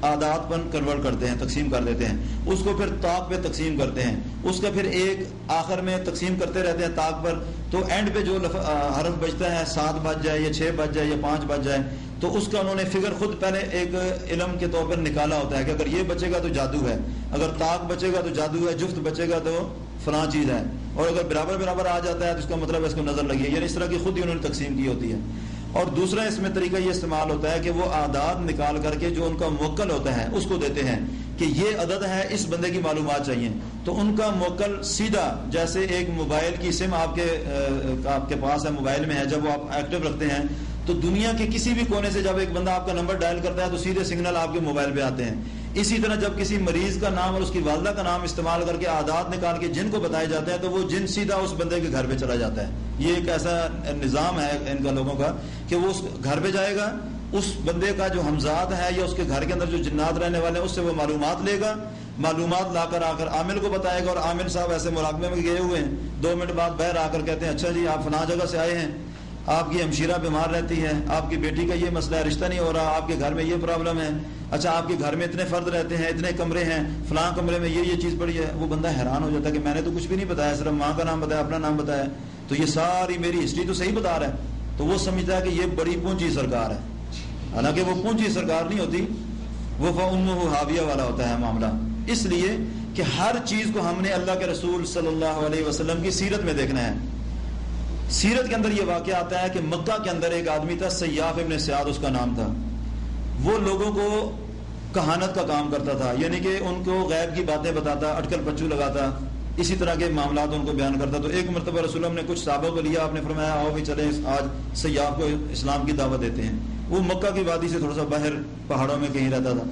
عادات پر کنورٹ کرتے ہیں، تقسیم کر دیتے ہیں، اس کو پھر طاق پہ تقسیم کرتے ہیں، اس کا پھر ایک آخر میں تقسیم کرتے رہتے ہیں طاق پر، تو اینڈ پہ جو حرف بچتا ہے 7 بچ جائے یا 6 بچ جائے یا 5 بچ جائے، تو اس کا انہوں نے فگر خود پہلے ایک علم کے طور پر نکالا ہوتا ہے کہ اگر یہ بچے گا تو جادو ہے، اگر طاق بچے گا تو جادو ہے، جفت بچے گا تو فلاں چیز ہے، اور اگر برابر برابر آ جاتا ہے تو اس کا مطلب ہے اس کو نظر لگی ہے، یعنی اس طرح کی خود ہی انہوں نے تقسیم کی ہوتی ہے۔ اور دوسرا اس میں طریقہ یہ استعمال ہوتا ہے کہ وہ اعداد نکال کر کے جو ان کا موکل ہوتا ہے اس کو دیتے ہیں کہ یہ عدد ہے، اس بندے کی معلومات چاہیے، تو ان کا موکل سیدھا جیسے ایک موبائل کی سم آپ کے پاس ہے، موبائل میں ہے، جب وہ آپ ایکٹیو رکھتے ہیں تو دنیا کے کسی بھی کونے سے جب ایک بندہ آپ کا نمبر ڈائل کرتا ہے تو سیدھے سگنل آپ کے موبائل پہ آتے ہیں۔ اسی طرح جب کسی مریض کا نام اور اس کی والدہ کا نام استعمال کر کے اعداد نکال کے جن کو بتائے جاتے ہیں تو وہ جن سیدھا اس بندے کے گھر پہ چلا جاتا ہے۔ یہ ایک ایسا نظام ہے ان کا لوگوں کا کہ وہ اس گھر پہ جائے گا، اس بندے کا جو ہمزاد ہے یا اس کے گھر کے اندر جو جنات رہنے والے ہیں اس سے وہ معلومات لے گا، معلومات لا کر آ کر عامل کو بتائے گا، اور عامل صاحب ایسے مراقبے میں گئے ہوئے ہیں، 2 منٹ بعد باہر آ کر کہتے ہیں اچھا جی آپ فلاں جگہ سے آئے ہیں، آپ کی ہمشیرہ بیمار رہتی ہے، آپ کی بیٹی کا یہ مسئلہ ہے، رشتہ نہیں ہو رہا، آپ کے گھر میں یہ پرابلم ہے، اچھا آپ کے گھر میں اتنے فرد رہتے ہیں، اتنے کمرے ہیں، فلاں کمرے میں یہ چیز پڑی ہے۔ وہ بندہ حیران ہو جاتا ہے کہ میں نے تو کچھ بھی نہیں بتایا، صرف ماں کا نام بتایا، اپنا نام بتایا، تو یہ ساری میری ہسٹری تو صحیح بتا رہا ہے، تو وہ سمجھتا ہے کہ یہ بڑی پونچی سرکار ہے، حالانکہ وہ پونچی سرکار نہیں ہوتی، وہ فَأُمُّهُ حاویہ والا ہوتا ہے معاملہ۔ اس لیے کہ ہر چیز کو ہم نے اللہ کے رسول صلی اللہ علیہ وسلم کی سیرت میں دیکھنا ہے۔ سیرت کے اندر یہ واقعہ آتا ہے کہ مکہ کے اندر ایک آدمی تھا، سیاف ابن سیاد اس کا نام تھا، وہ لوگوں کو کہانت کا کام کرتا تھا، یعنی کہ ان کو غیب کی باتیں بتاتا، اٹکل پچو لگاتا، اسی طرح کے معاملات ان کو بیان کرتا۔ تو ایک مرتبہ رسول اللہ نے کچھ صحابہ کو لیا، آپ نے فرمایا آؤ بھی چلیں آج سیاف کو اسلام کی دعوت دیتے ہیں۔ وہ مکہ کی وادی سے تھوڑا سا باہر پہاڑوں میں کہیں رہتا تھا،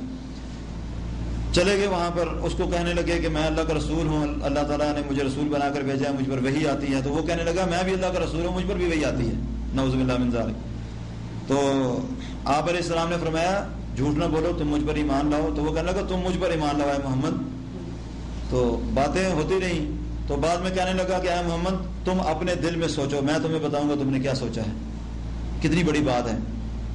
چلے گئے وہاں پر، اس کو کہنے لگے کہ میں اللہ کا رسول ہوں، اللہ تعالیٰ نے مجھے رسول بنا کر بھیجا ہے، مجھ پر وحی آتی ہے۔ تو وہ کہنے لگا میں بھی اللہ کا رسول ہوں، مجھ پر بھی وحی آتی ہے، نعوذ باللہ من ذالک۔ تو آپ علیہ السلام نے فرمایا جھوٹ نہ بولو، تم مجھ پر ایمان لاؤ۔ تو وہ کہنے لگا تم مجھ پر ایمان لاؤ اے محمد۔ تو باتیں ہوتی رہیں، تو بعد میں کہنے لگا کہ اے محمد تم اپنے دل میں سوچو، میں تمہیں بتاؤں گا تم نے کیا سوچا ہے۔ کتنی بڑی بات ہے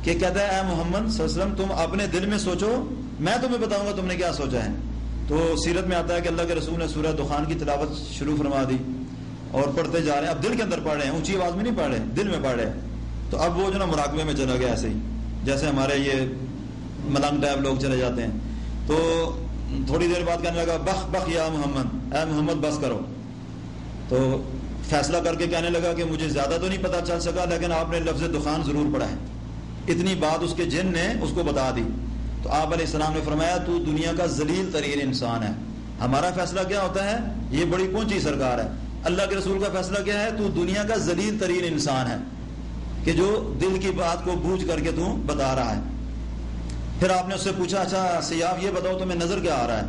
کہ کہتا ہے اے محمد صلی اللہ علیہ وسلم تم اپنے دل میں سوچو، میں تمہیں بتاؤں گا تم نے کیا سوچا ہے۔ تو سیرت میں آتا ہے کہ اللہ کے رسول نے سورہ دخان کی تلاوت شروع فرما دی اور پڑھتے جا رہے ہیں، اب دل کے اندر پڑھ رہے ہیں، اونچی آواز میں نہیں پڑھ رہے، دل میں پڑھ رہے ہیں۔ تو اب وہ جو نا مراقبے میں چلا گیا، ایسے ہی جیسے ہمارے یہ ملنگ ٹائپ لوگ چلے جاتے ہیں۔ تو تھوڑی دیر بعد کہنے لگا بخ بخ یا محمد، اے محمد بس کرو۔ تو فیصلہ کر کے کہنے لگا کہ مجھے زیادہ تو نہیں پتہ چل سکا، لیکن آپ نے لفظ دخان ضرور پڑھا ہے۔ اتنی بات اس کے جن نے اس کو بتا دی۔ تو آپ علیہ السلام نے فرمایا تو دنیا کا ذلیل ترین انسان ہے، ہمارا فیصلہ کیا ہوتا ہے، یہ بڑی پونچی سرکار ہے، اللہ کے رسول کا فیصلہ کیا ہے، تو دنیا کا ذلیل ترین انسان ہے کہ جو دل کی بات کو بوجھ کر کے تو بتا رہا ہے۔ پھر آپ نے اس سے پوچھا اچھا سیاف یہ بتاؤ تمہیں نظر کیا آ رہا ہے؟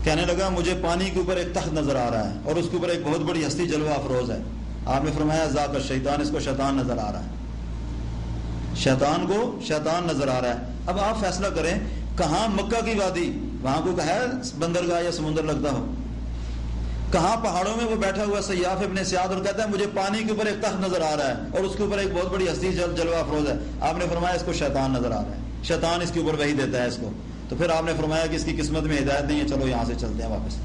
کہنے لگا مجھے پانی کے اوپر ایک تخت نظر آ رہا ہے اور اس کے اوپر ایک بہت بڑی ہستی جلوہ افروز ہے۔ آپ نے فرمایا ذاک الشیطان، اس کو شیطان نظر آ رہا ہے، شیطان کو شیطان نظر آ رہا ہے۔ اب آپ فیصلہ کریں کہاں مکہ کی وادی، وہاں کو ہے بندرگاہ یا سمندر لگتا ہو، کہاں پہاڑوں میں وہ بیٹھا ہوا سیاف ابن سیاد اور کہتا ہے مجھے پانی کے اوپر ایک تخت نظر آ رہا ہے اور اس کے اوپر ایک بہت بڑی ہستی جلوہ افروز ہے۔ آپ نے فرمایا اس کو شیطان نظر آ رہا ہے، شیطان اس کے اوپر وحی دیتا ہے اس کو۔ تو پھر آپ نے فرمایا کہ اس کی قسمت میں ہدایت نہیں ہے، چلو یہاں سے چلتے ہیں واپس۔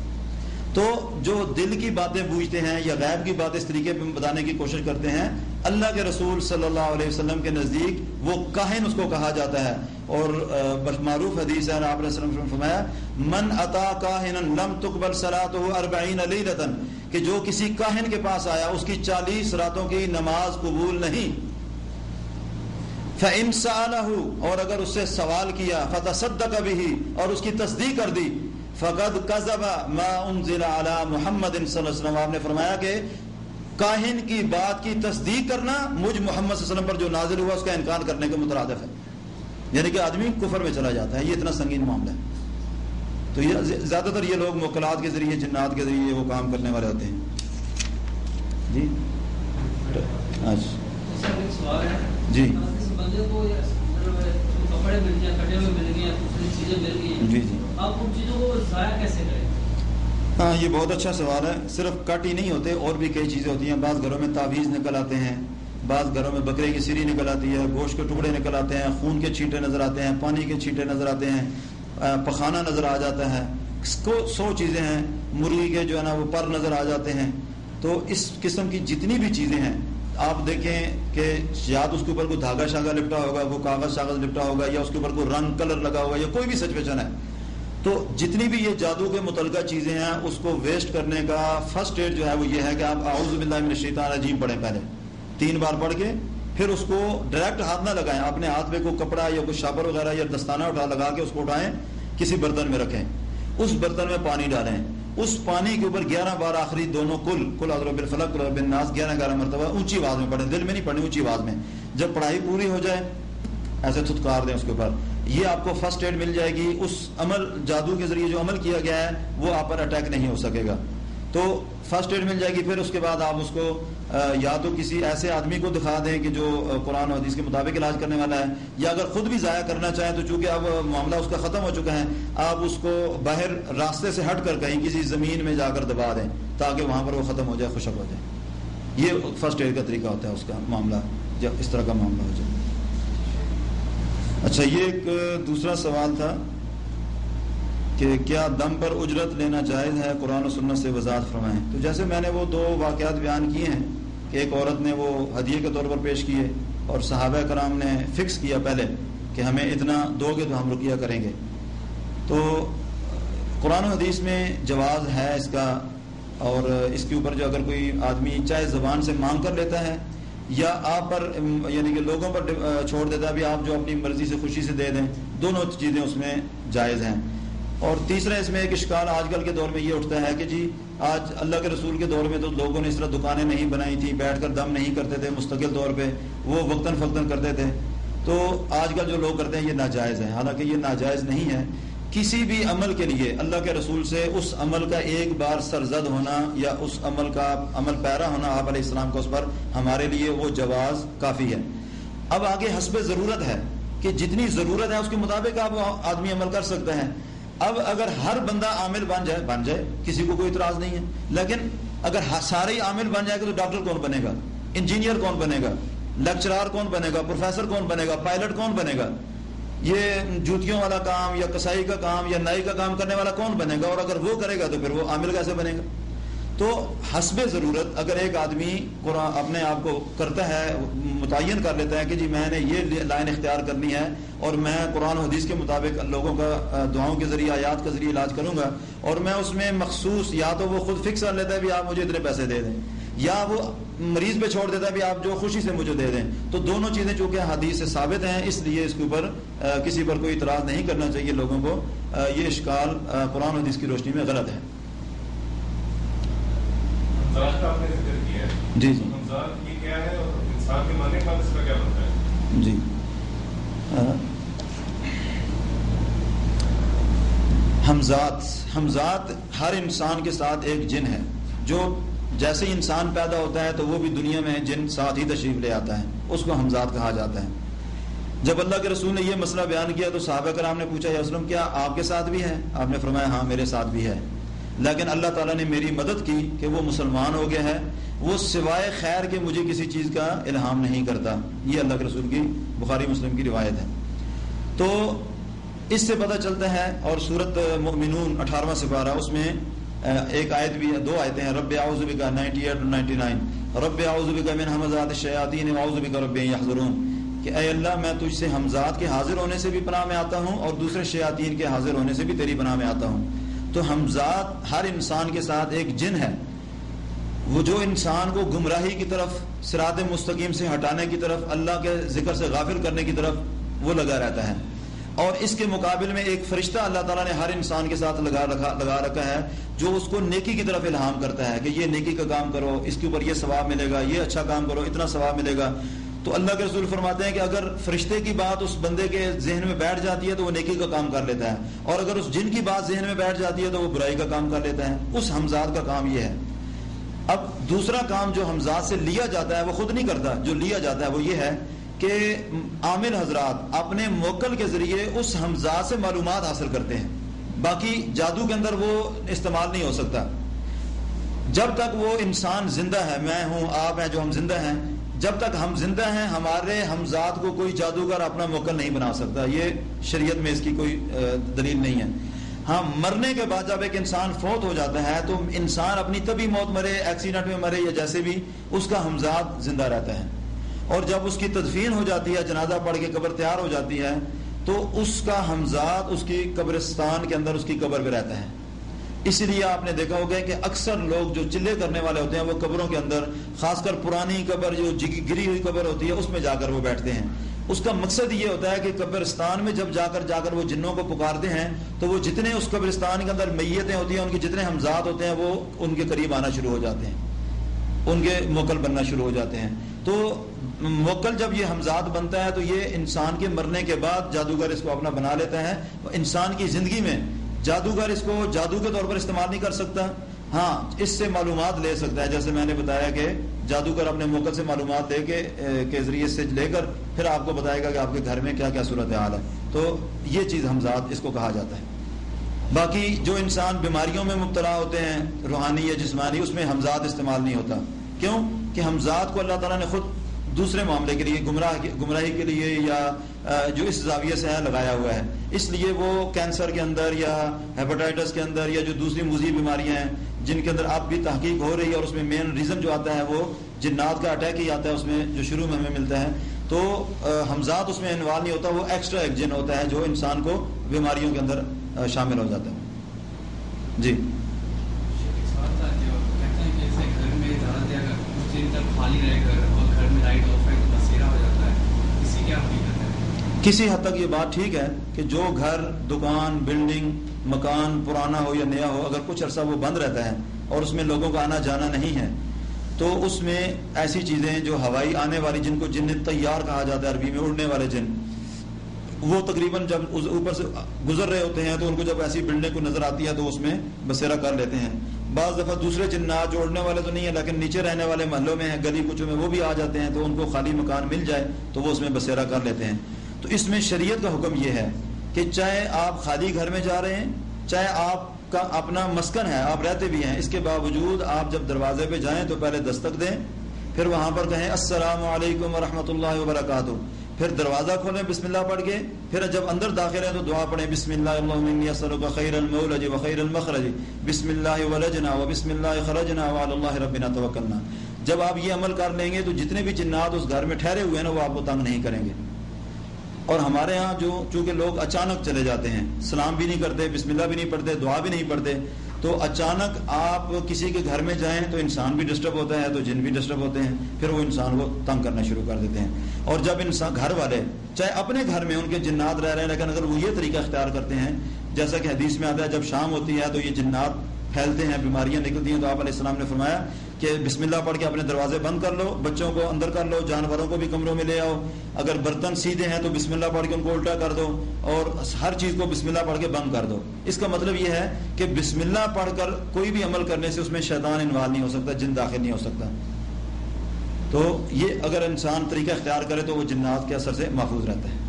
تو جو دل کی باتیں بوجھتے ہیں یا غیب کی بات اس طریقے پہ بتانے کی کوشش کرتے ہیں، اللہ کے رسول صلی اللہ علیہ وسلم کے نزدیک وہ کاہن اس کو کہا جاتا ہے۔ اور معروف حدیث ہے، آپ علیہ السلام نے فرمایا من اتا کاہنا لم تقبل صلاته 40 لیلۃ، کہ جو کسی کاہن کے پاس آیا اس کی 40 راتوں کی نماز قبول نہیں۔ فإن سأله، اور اگر اس سے سوال کیا، فتصدق به، اور اس کی تصدیق کر دی، فقد کذب ما انزل علی محمد صلی اللہ علیہ وسلم، آپ نے فرمایا کہ کاہن کی بات کی تصدیق کرنا مجھ محمد صلی اللہ علیہ وسلم پر جو نازل ہوا اس کا انکار کرنے کے مترادف ہے، یعنی کہ آدمی کفر میں چلا جاتا ہے۔ یہ اتنا سنگین معاملہ ہے۔ تو یہ زیادہ تر یہ لوگ موکلات کے ذریعے، جنات کے ذریعے وہ کام کرنے والے ہوتے ہیں۔ جی
سوال ہے
جی
بندے کو کپڑے مل گئے، کٹے ہوئے مل گئے، دوسری چیزیں مل گئی،
جی جی
آپ ان چیزوں کو ضائع کیسے کریں؟
ہاں یہ بہت اچھا سوال ہے۔ صرف کٹ ہی نہیں ہوتے، اور بھی کئی چیزیں ہوتی ہیں۔ بعض گھروں میں تعویذ نکل آتے ہیں، بعض گھروں میں بکرے کی سری نکل آتی ہے، گوشت کے ٹکڑے نکل آتے ہیں، خون کے چھینٹے نظر آتے ہیں، پانی کے چھینٹے نظر آتے ہیں، پخانہ نظر آ جاتا ہے، 100 چیزیں ہیں، مرغی کے جو ہے نا وہ پر نظر آ جاتے ہیں. تو اس قسم کی جتنی بھی چیزیں ہیں آپ دیکھیں کہ یا تو اس کے اوپر کوئی دھاگا شاگا لپٹا ہوگا، وہ کاغذ شاغذ لپٹا ہوگا، یا اس کے اوپر کوئی رنگ کلر لگا ہوگا، یا کوئی بھی سچ پچن ہے. تو جتنی بھی یہ جادو کے متعلقہ چیزیں ہیں اس کو ویسٹ کرنے کا فرسٹ ایڈ جو ہے وہ یہ ہے کہ آپ اعوذ باللہ من الشیطان الرجیم پڑھیں، پہلے 3 بار پڑھ کے پھر اس کو ڈائریکٹ ہاتھ نہ لگائیں، اپنے ہاتھ پہ کوئی کپڑا یا کوئی شابر وغیرہ یا دستانہ لگا کے اس کو اٹھائیں، کسی برتن میں رکھیں، اس برتن میں پانی ڈالیں، اس پانی کے اوپر 11 بار آخری دونوں کل اعوذ برب الفلق قل برب الناس 11 مرتبہ اونچی آواز میں پڑھیں، دل میں نہیں پڑھیں، اونچی آواز میں. جب پڑھائی پوری ہو جائے ایسے تھتکار دیں اس کے اوپر. یہ آپ کو فرسٹ ایڈ مل جائے گی. اس عمل جادو کے ذریعے جو عمل کیا گیا ہے وہ آپ پر اٹیک نہیں ہو سکے گا. تو فرسٹ ایڈ مل جائے گی. پھر اس کے بعد آپ اس کو یا تو کسی ایسے آدمی کو دکھا دیں کہ جو قرآن و حدیث کے مطابق علاج کرنے والا ہے، یا اگر خود بھی ضائع کرنا چاہیں تو چونکہ اب معاملہ اس کا ختم ہو چکا ہے، آپ اس کو باہر راستے سے ہٹ کر کہیں کسی زمین میں جا کر دبا دیں تاکہ وہاں پر وہ ختم ہو جائے، خشک ہو جائے. یہ فرسٹ ایڈ کا طریقہ ہوتا ہے اس کا معاملہ جب اس طرح کا معاملہ ہو جائے. اچھا، یہ ایک دوسرا سوال تھا کہ کیا دم پر اجرت لینا جائز ہے؟ قرآن و سنت سے وضاحت فرمائیں. تو جیسے میں نے وہ 2 واقعات بیان کیے ہیں کہ ایک عورت نے وہ ہدیے کے طور پر پیش کیے اور صحابہ کرام نے فکس کیا پہلے کہ ہمیں اتنا دو گے تو ہم رقیہ کریں گے. تو قرآن و حدیث میں جواز ہے اس کا، اور اس کے اوپر جو اگر کوئی آدمی چاہے زبان سے مانگ کر لیتا ہے یا آپ پر یعنی کہ لوگوں پر چھوڑ دیتا ہے بھی آپ جو اپنی مرضی سے خوشی سے دے دیں، دونوں چیزیں اس میں جائز ہیں. اور تیسرا اس میں ایک اشکال آج کل کے دور میں یہ اٹھتا ہے کہ جی آج اللہ کے رسول کے دور میں تو لوگوں نے اس طرح دکانیں نہیں بنائی تھیں، بیٹھ کر دم نہیں کرتے تھے مستقل طور پہ، وہ وقتاً فقتاً کرتے تھے. تو آج کل جو لوگ کرتے ہیں یہ ناجائز ہے. حالانکہ یہ ناجائز نہیں ہے. کسی بھی عمل کے لیے اللہ کے رسول سے اس عمل کا ایک بار سرزد ہونا یا اس عمل کا عمل پیرا ہونا آپ علیہ السلام کو اس پر، ہمارے لیے وہ جواز کافی ہے. اب آگے حسب ضرورت ہے کہ جتنی ضرورت ہے اس کے مطابق آپ آدمی عمل کر سکتا ہے. اب اگر ہر بندہ عامل بن جائے کسی کو کوئی اعتراض نہیں ہے، لیکن اگر سارے ہی عامل بن جائے گا تو ڈاکٹر کون بنے گا، انجینئر کون بنے گا، لیکچرار کون بنے گا، پروفیسر کون بنے گا، پائلٹ کون بنے گا، یہ جوتیوں والا کام یا کسائی کا کام یا نائی کا کام کرنے والا کون بنے گا؟ اور اگر وہ کرے گا تو پھر وہ عامل کیسے بنے گا؟ تو حسب ضرورت اگر ایک آدمی قرآن اپنے آپ کو کرتا ہے، متعین کر لیتا ہے کہ جی میں نے یہ لائن اختیار کرنی ہے اور میں قرآن و حدیث کے مطابق لوگوں کا دعاؤں کے ذریعے آیات کے ذریعے علاج کروں گا، اور میں اس میں مخصوص یا تو وہ خود فکس کر لیتا ہے بھی آپ مجھے اتنے پیسے دے دیں، یا وہ مریض پہ چھوڑ دیتا ہے بھی آپ جو خوشی سے مجھے دے دیں. تو دونوں چیزیں چونکہ حدیث سے ثابت ہیں اس لیے اس کے اوپر کسی پر کوئی اعتراض نہیں کرنا چاہیے لوگوں کو. یہ اشکال قرآن و حدیث کی روشنی میں غلط ہے. جی جی جی حمزات ہر انسان کے ساتھ ایک جن ہے جو جیسے ہی انسان پیدا ہوتا ہے تو وہ بھی دنیا میں جن ساتھ ہی تشریف لے آتا ہے، اس کو حمزات کہا جاتا ہے. جب اللہ کے رسول نے یہ مسئلہ بیان کیا تو صحابہ کرام نے پوچھا یا رسول اللہ کیا آپ کے ساتھ بھی ہے؟ آپ نے فرمایا ہاں میرے ساتھ بھی ہے، لیکن اللہ تعالیٰ نے میری مدد کی کہ وہ مسلمان ہو گیا ہے، وہ سوائے خیر کے مجھے کسی چیز کا الہام نہیں کرتا. یہ اللہ کے رسول کی بخاری مسلم کی روایت ہے. تو اس سے پتہ چلتا ہے. اور سورۃ مؤمنون 18واں سپارہ اس میں ایک آیت بھی ہے، 2 آیتیں ہیں، رب اعوذ بک 98 اور 99، رب اعوذ بک من همزات الشیاطین واعوذ بک رب ان یحضرون، کہ اے اللہ میں تجھ سے حمزات کے حاضر ہونے سے بھی پناہ میں آتا ہوں اور دوسرے شیاطین کے حاضر ہونے سے بھی تیری پناہ میں آتا ہوں. تو حمزات ہر انسان کے ساتھ ایک جن ہے، وہ جو انسان کو گمراہی کی طرف، صراط مستقیم سے ہٹانے کی طرف، اللہ کے ذکر سے غافل کرنے کی طرف وہ لگا رہتا ہے. اور اس کے مقابل میں ایک فرشتہ اللہ تعالیٰ نے ہر انسان کے ساتھ لگا رکھا ہے جو اس کو نیکی کی طرف الہام کرتا ہے کہ یہ نیکی کا کام کرو، اس کے اوپر یہ ثواب ملے گا، یہ اچھا کام کرو اتنا ثواب ملے گا. تو اللہ کے رسول فرماتے ہیں کہ اگر فرشتے کی بات اس بندے کے ذہن میں بیٹھ جاتی ہے تو وہ نیکی کا کام کر لیتا ہے، اور اگر اس جن کی بات ذہن میں بیٹھ جاتی ہے تو وہ برائی کا کام کر لیتا ہے. اس حمزات کا کام یہ ہے. اب دوسرا کام جو حمزات سے لیا جاتا ہے وہ خود نہیں کرتا، جو لیا جاتا ہے وہ یہ ہے کہ عامل حضرات اپنے موکل کے ذریعے اس حمزات سے معلومات حاصل کرتے ہیں. باقی جادو کے اندر وہ استعمال نہیں ہو سکتا جب تک وہ انسان زندہ ہے. میں ہوں، آپ ہیں جو ہم زندہ ہیں، جب تک ہم زندہ ہیں ہمارے ہمزاد کو کوئی جادوگر اپنا موکل نہیں بنا سکتا. یہ شریعت میں اس کی کوئی دلیل نہیں ہے. ہاں مرنے کے بعد جب ایک انسان فوت ہو جاتا ہے تو انسان اپنی طبی موت مرے, ایکسیڈنٹ میں مرے یا جیسے بھی, اس کا ہمزاد زندہ رہتا ہے. اور جب اس کی تدفین ہو جاتی ہے, جنازہ پڑھ کے قبر تیار ہو جاتی ہے, تو اس کا ہمزاد اس کی قبرستان کے اندر اس کی قبر پہ رہتا ہے. اس لیے آپ نے دیکھا ہوگا کہ اکثر لوگ جو چلے کرنے والے ہوتے ہیں وہ قبروں کے اندر, خاص کر پرانی قبر جو گری ہوئی قبر ہوتی ہے اس میں جا کر وہ بیٹھتے ہیں. اس کا مقصد یہ ہوتا ہے کہ قبرستان میں جب جا کر وہ جنوں کو پکارتے ہیں تو وہ جتنے اس قبرستان کے اندر میتیں ہوتی ہیں ان کے جتنے ہمزاد ہوتے ہیں وہ ان کے قریب آنا شروع ہو جاتے ہیں, ان کے موکل بننا شروع ہو جاتے ہیں. تو موکل جب یہ ہمزاد بنتا ہے تو یہ انسان کے مرنے کے بعد جادوگر اس کو اپنا بنا لیتا ہے. انسان کی زندگی میں جادوگر اس کو جادو کے طور پر استعمال نہیں کر سکتا. ہاں اس سے معلومات لے سکتا ہے, جیسے میں نے بتایا کہ جادوگر اپنے موکل سے معلومات لے کے ذریعے سے لے کر پھر آپ کو بتائے گا کہ آپ کے گھر میں کیا کیا صورتحال ہے. تو یہ چیز ہمزاد اس کو کہا جاتا ہے. باقی جو انسان بیماریوں میں مبتلا ہوتے ہیں روحانی یا جسمانی, اس میں ہمزاد استعمال نہیں ہوتا. کیوں کہ ہمزاد کو اللہ تعالیٰ نے خود دوسرے معاملے کے لیے, گمراہی کے لیے یا جو اس زاویے سے ہے لگایا ہوا ہے. اس لیے وہ کینسر کے اندر یا ہیپاٹائٹس کے اندر یا جو دوسری مزید بیماریاں ہیں جن کے اندر اب بھی تحقیق ہو رہی ہے, اور اس میں مین ریزن جو آتا ہے وہ جنات کا اٹیک ہی آتا ہے اس میں, جو شروع میں ہمیں ملتا ہے. تو ہمزاد اس میں انوالو نہیں ہوتا, وہ ایکسٹرا ایک جن ہوتا ہے جو انسان کو بیماریوں کے اندر شامل ہو جاتا ہے. جی کسی حد تک یہ بات ٹھیک ہے کہ جو گھر, دکان, بلڈنگ, مکان پرانا ہو یا نیا ہو, اگر کچھ عرصہ وہ بند رہتا ہے اور اس میں لوگوں کا آنا جانا نہیں ہے تو اس میں ایسی چیزیں جو ہوائی آنے والی, جن کو جن طیار کہا جاتا ہے عربی میں, اڑنے والے جن, وہ تقریباً جب اوپر سے گزر رہے ہوتے ہیں تو ان کو جب ایسی بلڈنگ کو نظر آتی ہے تو اس میں بسیرا کر لیتے ہیں. بعض دفعہ دوسرے جنات جو اڑنے والے تو نہیں ہیں لیکن نیچے رہنے والے محلوں میں ہیں, گلی کوچوں میں, وہ بھی آ جاتے ہیں, تو ان کو خالی مکان مل جائے تو وہ اس میں بسیرا کر لیتے ہیں. تو اس میں شریعت کا حکم یہ ہے کہ چاہے آپ خالی گھر میں جا رہے ہیں, چاہے آپ کا اپنا مسکن ہے, آپ رہتے بھی ہیں, اس کے باوجود آپ جب دروازے پہ جائیں تو پہلے دستک دیں, پھر وہاں پر کہیں السلام علیکم ورحمۃ اللہ وبرکاتہ, پھر دروازہ کھولیں بسم اللہ پڑھ کے, پھر جب اندر داخل ہیں تو دعا پڑھیں بسم اللہ اللہم انی اسألک خیر المولج و خیر المخرج بسم اللہ ولجنا و بسم اللہ خرجنا وعلی اللہ ربنا توکلنا. جب آپ یہ عمل کر لیں گے تو جتنے بھی جنات اس گھر میں ٹھہرے ہوئے ہیں نا وہ آپ کو تنگ نہیں کریں گے. اور ہمارے ہاں چونکہ لوگ اچانک چلے جاتے ہیں, سلام بھی نہیں کرتے, بسم اللہ بھی نہیں پڑھتے, دعا بھی نہیں پڑھتے, تو اچانک آپ کسی کے گھر میں جائیں تو انسان بھی ڈسٹرب ہوتا ہے, تو جن بھی ڈسٹرب ہوتے ہیں, پھر وہ انسان کو تنگ کرنا شروع کر دیتے ہیں. اور جب انسان گھر والے چاہے اپنے گھر میں ان کے جنات رہ رہے ہیں, لیکن اگر وہ یہ طریقہ اختیار کرتے ہیں, جیسا کہ حدیث میں آتا ہے جب شام ہوتی ہے تو یہ جنات پھیلتے ہیں, بیماریاں نکلتی ہیں, تو آپ علیہ السلام نے فرمایا کہ بسم اللہ پڑھ کے اپنے دروازے بند کر لو, بچوں کو اندر کر لو, جانوروں کو بھی کمروں میں لے آؤ, اگر برتن سیدھے ہیں تو بسم اللہ پڑھ کے ان کو الٹا کر دو, اور ہر چیز کو بسم اللہ پڑھ کے بند کر دو. اس کا مطلب یہ ہے کہ بسم اللہ پڑھ کر کوئی بھی عمل کرنے سے اس میں شیطان انوالو نہیں ہو سکتا, جن داخل نہیں ہو سکتا. تو یہ اگر انسان طریقہ اختیار کرے تو وہ جنات کے اثر سے محفوظ رہتا ہے.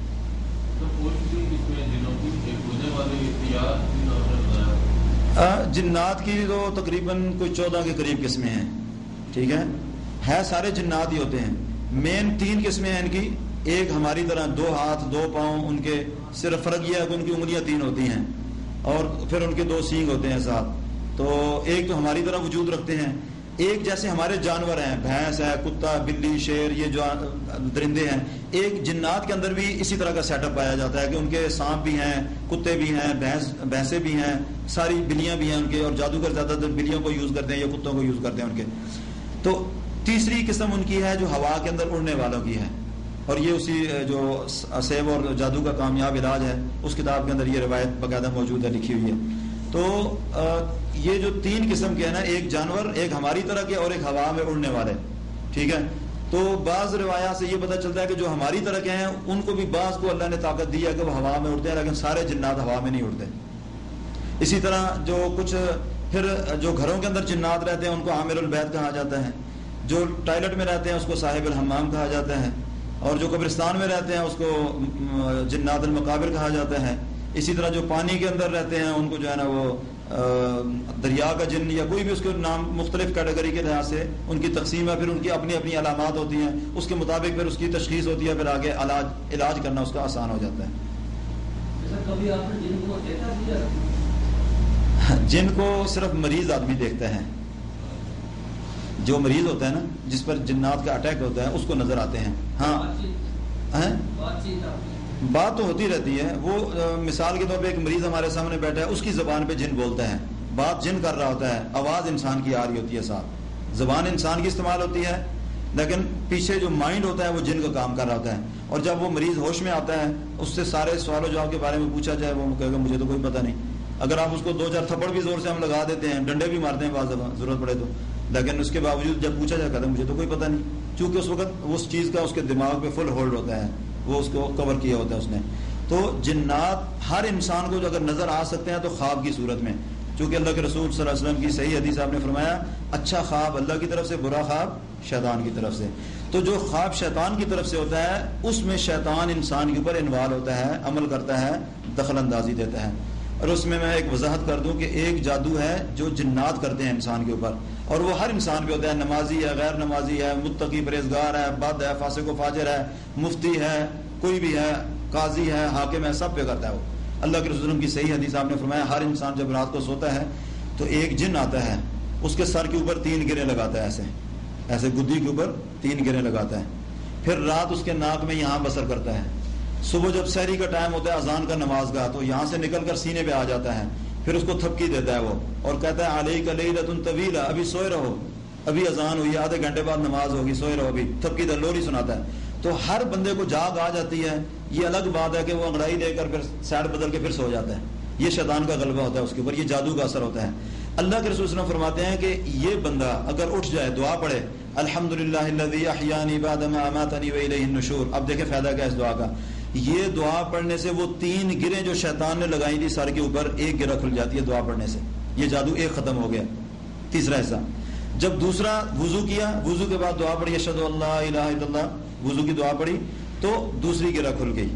جنات کی تو تقریباً کوئی 14 کے قریب قسمیں ہیں. ٹھیک ہے سارے جنات ہی ہوتے ہیں. مین 3 قسمیں ہیں ان کی. ایک ہماری طرح 2 ہاتھ 2 پاؤں, ان کے صرف فرق یہ ہے کہ ان کی انگلیاں 3 ہوتی ہیں, اور پھر ان کے 2 سینگ ہوتے ہیں ساتھ. تو ایک تو ہماری طرح وجود رکھتے ہیں, ایک جیسے ہمارے جانور ہیں, بھینس ہے, کتا, بلی, شیر, یہ جو درندے ہیں. ایک جنات کے اندر بھی اسی طرح کا سیٹ اپ پایا جاتا ہے کہ ان کے سانپ بھی ہیں, کتے بھی ہیں, بھینسیں بھی ہیں, ساری بلیاں بھی ہیں ان کے, اور جادوگر زیادہ تر بلیوں کو یوز کرتے ہیں یا کتوں کو یوز کرتے ہیں ان کے. تو تیسری قسم ان کی ہے جو ہوا کے اندر اڑنے والوں کی ہے, اور یہ اسی جو سیب اور جادو کا کامیاب علاج ہے اس کتاب کے اندر یہ روایت باقاعدہ موجود ہے, لکھی ہوئی ہے. تو یہ جو 3 قسم کے ہیں نا, ایک جانور, ایک ہماری طرح کے, اور ایک ہوا میں اڑنے والے. ٹھیک ہے. تو بعض روایات سے یہ پتہ چلتا ہے کہ جو ہماری طرح کے ہیں ان کو بھی بعض کو اللہ نے طاقت دی ہے کہ وہ ہوا میں اڑتے ہیں, لیکن سارے جنات ہوا میں نہیں اڑتے. اسی طرح جو کچھ پھر جو گھروں کے اندر جنات رہتے ہیں ان کو عامر البیت کہا جاتا ہے, جو ٹوائلٹ میں رہتے ہیں اس کو صاحب الحمام کہا جاتا ہے, اور جو قبرستان میں رہتے ہیں اس کو جنات المقابر کہا جاتا ہے, اسی طرح جو پانی کے اندر رہتے ہیں ان کو جو ہے نا وہ دریا کا جن یا کوئی بھی اس کے نام مختلف کیٹیگری کے لحاظ سے ان کی تقسیم ہے، پھر ان کی اپنی اپنی علامات ہوتی ہیں، اس کے مطابق پھر اس کی تشخیص ہوتی ہے، پھر آگے علاج کرنا اس کا آسان ہو جاتا ہے۔
کبھی آپ نے جن کو دیکھا؟
جن کو صرف مریض آدمی دیکھتا ہے، جو مریض ہوتا ہے نا، جس پر جنات کا اٹیک ہوتا ہے، اس کو نظر آتے ہیں۔ ہاں بات تو ہوتی رہتی ہے، وہ مثال کے طور پہ ایک مریض ہمارے سامنے بیٹھا ہے، اس کی زبان پہ جن بولتا ہے، بات جن کر رہا ہوتا ہے، آواز انسان کی آ رہی ہوتی ہے، صاحب زبان انسان کی استعمال ہوتی ہے، لیکن پیچھے جو مائنڈ ہوتا ہے وہ جن کا کام کر رہا ہوتا ہے۔ اور جب وہ مریض ہوش میں آتا ہے، اس سے سارے سوال و جواب کے بارے میں پوچھا جائے، وہ کہے گا مجھے تو کوئی پتہ نہیں۔ اگر آپ اس کو 2-4 تھپڑ بھی زور سے ہم لگا دیتے ہیں، ڈنڈے بھی مارتے ہیں بعض دفعہ ضرورت پڑے تو، لیکن اس کے باوجود جب پوچھا جائے کہتا ہے مجھے تو کوئی پتہ نہیں، چونکہ اس وقت اس چیز کا اس کے دماغ پہ فل ہولڈ ہوتا ہے، وہ اس کو کور کیا ہوتا ہے اس نے۔ تو جنات ہر انسان کو جو اگر نظر آ سکتے ہیں تو خواب کی صورت میں، چونکہ اللہ کے رسول صلی اللہ علیہ وسلم کی صحیح حدیث آپ نے فرمایا اچھا خواب اللہ کی طرف سے، برا خواب شیطان کی طرف سے۔ تو جو خواب شیطان کی طرف سے ہوتا ہے اس میں شیطان انسان کے اوپر انوالو ہوتا ہے، عمل کرتا ہے، دخل اندازی دیتا ہے۔ اور اس میں ایک وضاحت کر دوں کہ ایک جادو ہے جو جنات کرتے ہیں انسان کے اوپر، اور وہ ہر انسان پہ ہوتا ہے، نمازی ہے، غیر نمازی ہے، متقی پرہیزگار ہے، بد ہے، فاسق و فاجر ہے، مفتی ہے، کوئی بھی ہے، قاضی ہے، حاکم ہے، سب پہ کرتا ہے وہ۔ اللہ کے رسول کی صحیح حدیث آپ نے فرمایا ہر انسان جب رات کو سوتا ہے تو ایک جن آتا ہے، اس کے سر کے اوپر 3 گرے لگاتا ہے، ایسے گدی کے اوپر 3 گرے لگاتا ہے، پھر رات اس کے ناک میں یہاں بسر کرتا ہے، صبح جب سحری کا ٹائم ہوتا ہے اذان کا نماز کا تو یہاں سے نکل کر سینے پہ آ جاتا ہے، پھر اس کو تھپکی دیتا ہے وہ اور کہتا ہے علیک لیلۃ طویلہ، ابھی سوئے رہو، ابھی اذان ہوئی، آدھے گھنٹے بعد نماز ہوگی، سوئے رہو، ابھی تھپکی دے لوری سناتا ہے۔ تو ہر بندے کو جاگ آ جاتی ہے، یہ الگ بات ہے کہ وہ انگڑائی دے کر پھر سائڈ بدل کے پھر سو جاتا ہے، یہ شیطان کا غلبہ ہوتا ہے اس کے اوپر، یہ جادو کا اثر ہوتا ہے۔ اللہ کے رسول صلی اللہ علیہ وسلم فرماتے ہیں کہ یہ بندہ اگر اٹھ جائے، دعا پڑھے الحمدللہ الذی احیانی بعد ما اماتنی والیہ النشور، اب دیکھیں فائدہ کیا اس دعا کا، یہ دعا پڑھنے سے وہ 3 گریں جو شیطان نے لگائی تھی سر کے اوپر، 1 گرہ کھل جاتی ہے دعا پڑھنے سے، یہ جادو 1 ختم ہو گیا۔ تیسرا حصہ، جب دوسرا وضو کیا، وضو کے بعد دعا پڑھی اشہد ان لا الہ الا اللہ، وضو کی دعا پڑھی تو دوسری گرہ کھل گئی۔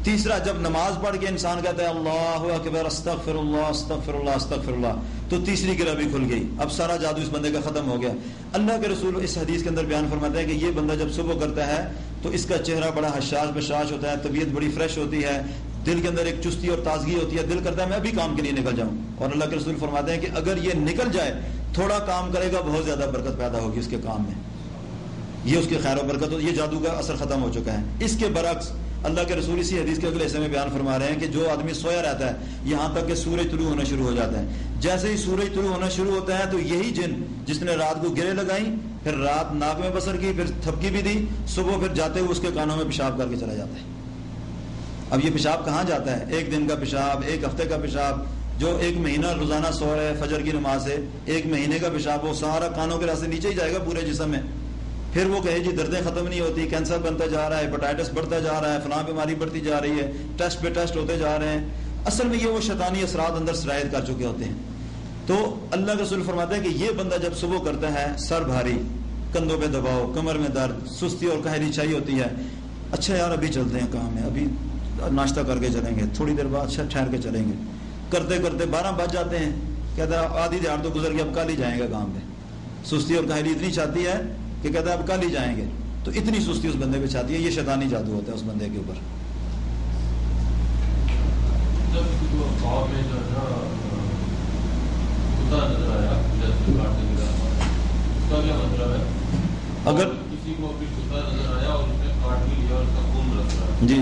تیسرا، جب نماز پڑھ کے انسان کہتا ہے اللہ اکبر استغفر اللہ استغفر اللہ استغفر اللہ، تو تیسری گرہ بھی کھل گئی، اب سارا جادو اس بندے کا ختم ہو گیا۔ اللہ کے رسول اس حدیث کے اندر بیان فرماتے ہیں کہ یہ بندہ جب صبح کرتا ہے تو اس کا چہرہ بڑا حشاش بشاش ہوتا ہے، طبیعت بڑی فریش ہوتی ہے، دل کے اندر ایک چستی اور تازگی ہوتی ہے، دل کرتا ہے میں ابھی کام کے لیے نکل جاؤں۔ اور اللہ کے رسول فرماتے ہیں کہ اگر یہ نکل جائے، تھوڑا کام کرے گا، بہت زیادہ برکت پیدا ہوگی اس کے کام میں، یہ اس کی خیر و برکت ہو، یہ جادو کا اثر ختم ہو چکا ہے۔ اس کے برعکس اللہ کے رسول اسی حدیث کے اگلے حصے میں بیان فرما رہے ہیں کہ جو آدمی سویا رہتا ہے یہاں تک کہ سورج طلوع ہونا شروع ہو جاتا ہے، جیسے ہی سورج طلوع ہونا شروع ہوتا ہے تو یہی جن جس نے رات کو گرے لگائیں، پھر رات ناک میں بسر کی، پھر تھپکی بھی دی، صبح پھر جاتے ہوئے اس کے کانوں میں پیشاب کر کے چلا جاتا ہے۔ اب یہ پیشاب کہاں جاتا ہے؟ 1 دن کا پیشاب، 1 ہفتے کا پیشاب، جو 1 مہینہ روزانہ سو رہا ہے فجر کی نماز سے، 1 مہینے کا پیشاب وہ سارا کانوں کے راستے نیچے ہی جائے گا پورے جسم میں، پھر وہ کہے جی دردیں ختم نہیں ہوتی، کینسر بنتا جا رہا ہے، ہیپاٹائٹس بڑھتا جا رہا ہے، فلاں بیماری بڑھتی جا رہی ہے، ٹیسٹ پہ ٹیسٹ ہوتے جا رہے ہیں، اصل میں یہ وہ شیطانی اثرات اندر سرایت کر چکے ہوتے ہیں۔ تو اللہ کے رسول فرماتے ہیں کہ یہ بندہ جب صبح کرتا ہے، سر بھاری، کندھوں پہ دباؤ، کمر میں درد، سستی اور کاہلی چھائی ہوتی ہے، اچھا یار ابھی چلتے ہیں کام میں، ابھی ناشتہ کر کے چلیں گے، تھوڑی دیر بعد اچھا ٹھہر کے چلیں گے، کرتے کرتے 12 بج جاتے ہیں، کہتا ہے آدھی دیہڑ تو گزر گئی، اب کل ہی جائیں گے کام پہ، سستی اور کاہلی اتنی چھاتی ہے کہ کہتا ہے اب کل ہی جائیں گے، تو اتنی سستی اس بندے پہ چھاتی ہے، یہ شیطانی جادو ہوتا ہے اس بندے کے اوپر۔
جب کسی کو خواب میں جو ہے نا کتا نظر آیا، جیسے کاٹنے لگا، اس کا کیا مطلب ہے؟
اگر
کسی کو بھی کتا نظر آیا اور اس نے کاٹ بھی لیا اور اس کا خون رس رہا ہے،
جی جی،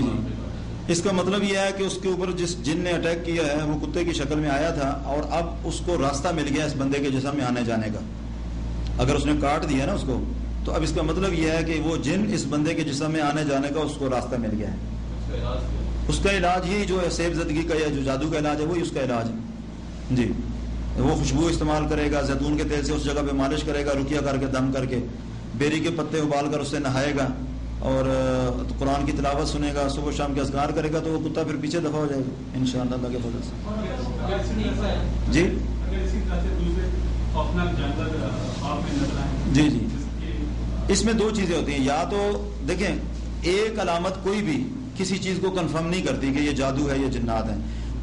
اس کا مطلب یہ ہے کہ اس کے اوپر جس جن نے اٹیک کیا ہے وہ کتے کی شکل میں آیا تھا اور اب اس کو راستہ مل گیا اس بندے کے جسم میں آنے جانے کا۔ اگر اس نے کاٹ دیا نا اس کو، تو اب اس کا مطلب یہ ہے کہ وہ جن اس بندے کے جسم میں آنے جانے کا اس کو راستہ مل گیا ہے۔ اس کا علاج یہی جو ہے سیب زدگی کا یا جو جادو کا علاج ہے وہی اس کا علاج ہے جی۔ وہ خوشبو استعمال کرے گا، زیتون کے تیل سے اس جگہ پہ مالش کرے گا، رقیہ کر کے دم کر کے، بیری کے پتے ابال کر اس سے نہائے گا اور قرآن کی تلاوت سنے گا، صبح شام کے اذکار کرے گا، تو وہ کتا پھر پیچھے دفع ہو جائے گا انشاءاللہ اللہ کے فضل سے جی جی جی۔ اس میں 2 چیزیں ہوتی ہیں، یا تو دیکھیں ایک علامت کوئی بھی کسی چیز کو کنفرم نہیں کرتی کہ یہ جادو ہے، یہ جنات ہیں،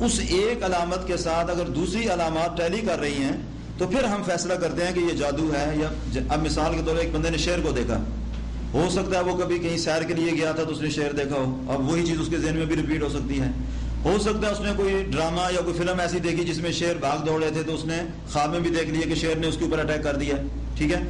اس ایک علامت کے ساتھ اگر دوسری علامات ٹیلی کر رہی ہیں تو پھر ہم فیصلہ کرتے ہیں کہ یہ جادو ہے یا اب مثال کے طور پر ایک بندے نے شیر کو دیکھا، ہو سکتا ہے وہ کبھی کہیں سیر کے لیے گیا تھا تو اس نے شیر دیکھا ہو، اب وہی چیز اس کے ذہن میں بھی ریپیٹ ہو سکتی ہے. ہو سکتا ہے اس نے کوئی ڈرامہ یا کوئی فلم ایسی دیکھی جس میں شیر بھاگ دوڑ رہے تھے تو اس نے خواب میں بھی دیکھ لیا کہ شیر نے اس کے اوپر اٹیک کر دیا. ٹھیک ہے،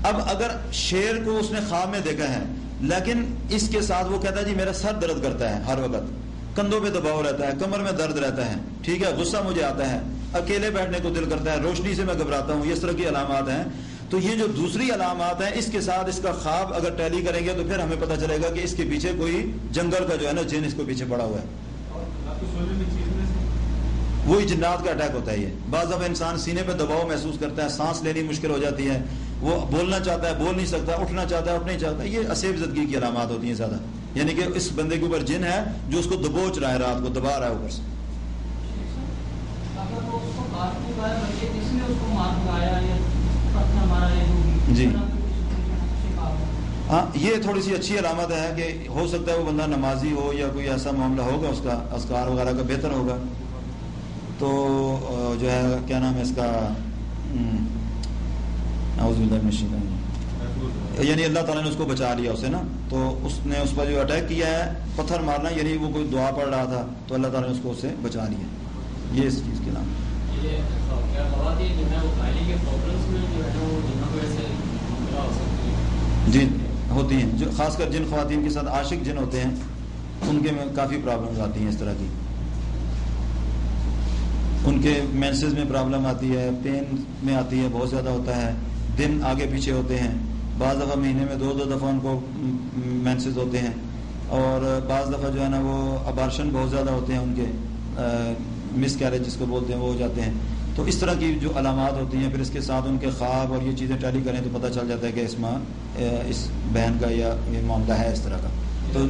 اب اگر شیر کو اس نے خواب میں دیکھا ہے لیکن اس کے ساتھ وہ کہتا ہے جی میرا سر درد کرتا ہے، ہر وقت کندھوں پہ دباؤ رہتا ہے، کمر میں درد رہتا ہے، ٹھیک ہے، غصہ مجھے آتا ہے، اکیلے بیٹھنے کو دل کرتا ہے، روشنی سے میں گھبراتا ہوں، اس طرح کی علامات ہیں. تو یہ جو دوسری علامات ہیں اس کے ساتھ اس کا خواب اگر ٹیلی کریں گے تو پھر ہمیں پتہ چلے گا کہ اس کے پیچھے کوئی جنگل کا جو ہے نا جن اس کو پیچھے پڑا ہوا ہے. وہی جنات کا اٹیک ہوتا ہے. یہ بعض دفعہ انسان سینے پہ دباؤ محسوس کرتا ہے، سانس لینی مشکل ہو جاتی ہے، وہ بولنا چاہتا ہے بول نہیں سکتا، اٹھنا چاہتا ہے اٹھ نہیں چاہتا. یہ اسیب زدگی کی علامات ہوتی ہیں زیادہ، یعنی کہ اس بندے کے اوپر جن ہے جو اس کو دبوچ رہا ہے، رات کو دبا رہا ہے اوپر سے. جی ہاں، یہ تھوڑی سی اچھی علامت ہے کہ ہو سکتا ہے وہ بندہ نمازی ہو یا کوئی ایسا معاملہ ہوگا اس کا، اذکار وغیرہ کا بہتر ہوگا، تو جو ہے کیا نام ہے اس کا، اعوذ باللہ من الشیطان، یعنی اللہ تعالیٰ نے اس کو بچا لیا اسے نا، تو اس نے اس پر جو اٹیک کیا ہے پتھر مارنا، یعنی وہ کوئی دعا پڑھ رہا تھا تو اللہ تعالیٰ نے اس کو اسے بچا لیا. یہ اس چیز کے نام جن ہوتی ہیں، جو خاص کر جن خواتین کے ساتھ عاشق جن ہوتے ہیں ان کے میں کافی پرابلمز آتی ہیں اس طرح کی. ان کے مینسز میں پرابلم آتی ہے، پین میں آتی ہے، بہت زیادہ ہوتا ہے، دن آگے پیچھے ہوتے ہیں، بعض دفعہ مہینے میں 2 دفعہ ان کو مینسز ہوتے ہیں، اور بعض دفعہ جو ہے نا وہ ابارشن بہت زیادہ ہوتے ہیں ان کے، مس کیریج جس کو بولتے ہیں وہ ہو جاتے ہیں. تو اس طرح کی جو علامات ہوتی ہیں پھر اس کے ساتھ ان کے خواب اور یہ چیزیں ٹیلی کریں تو پتہ چل جاتا ہے کہ اس بہن کا یا یہ معاملہ ہے اس طرح کا. تو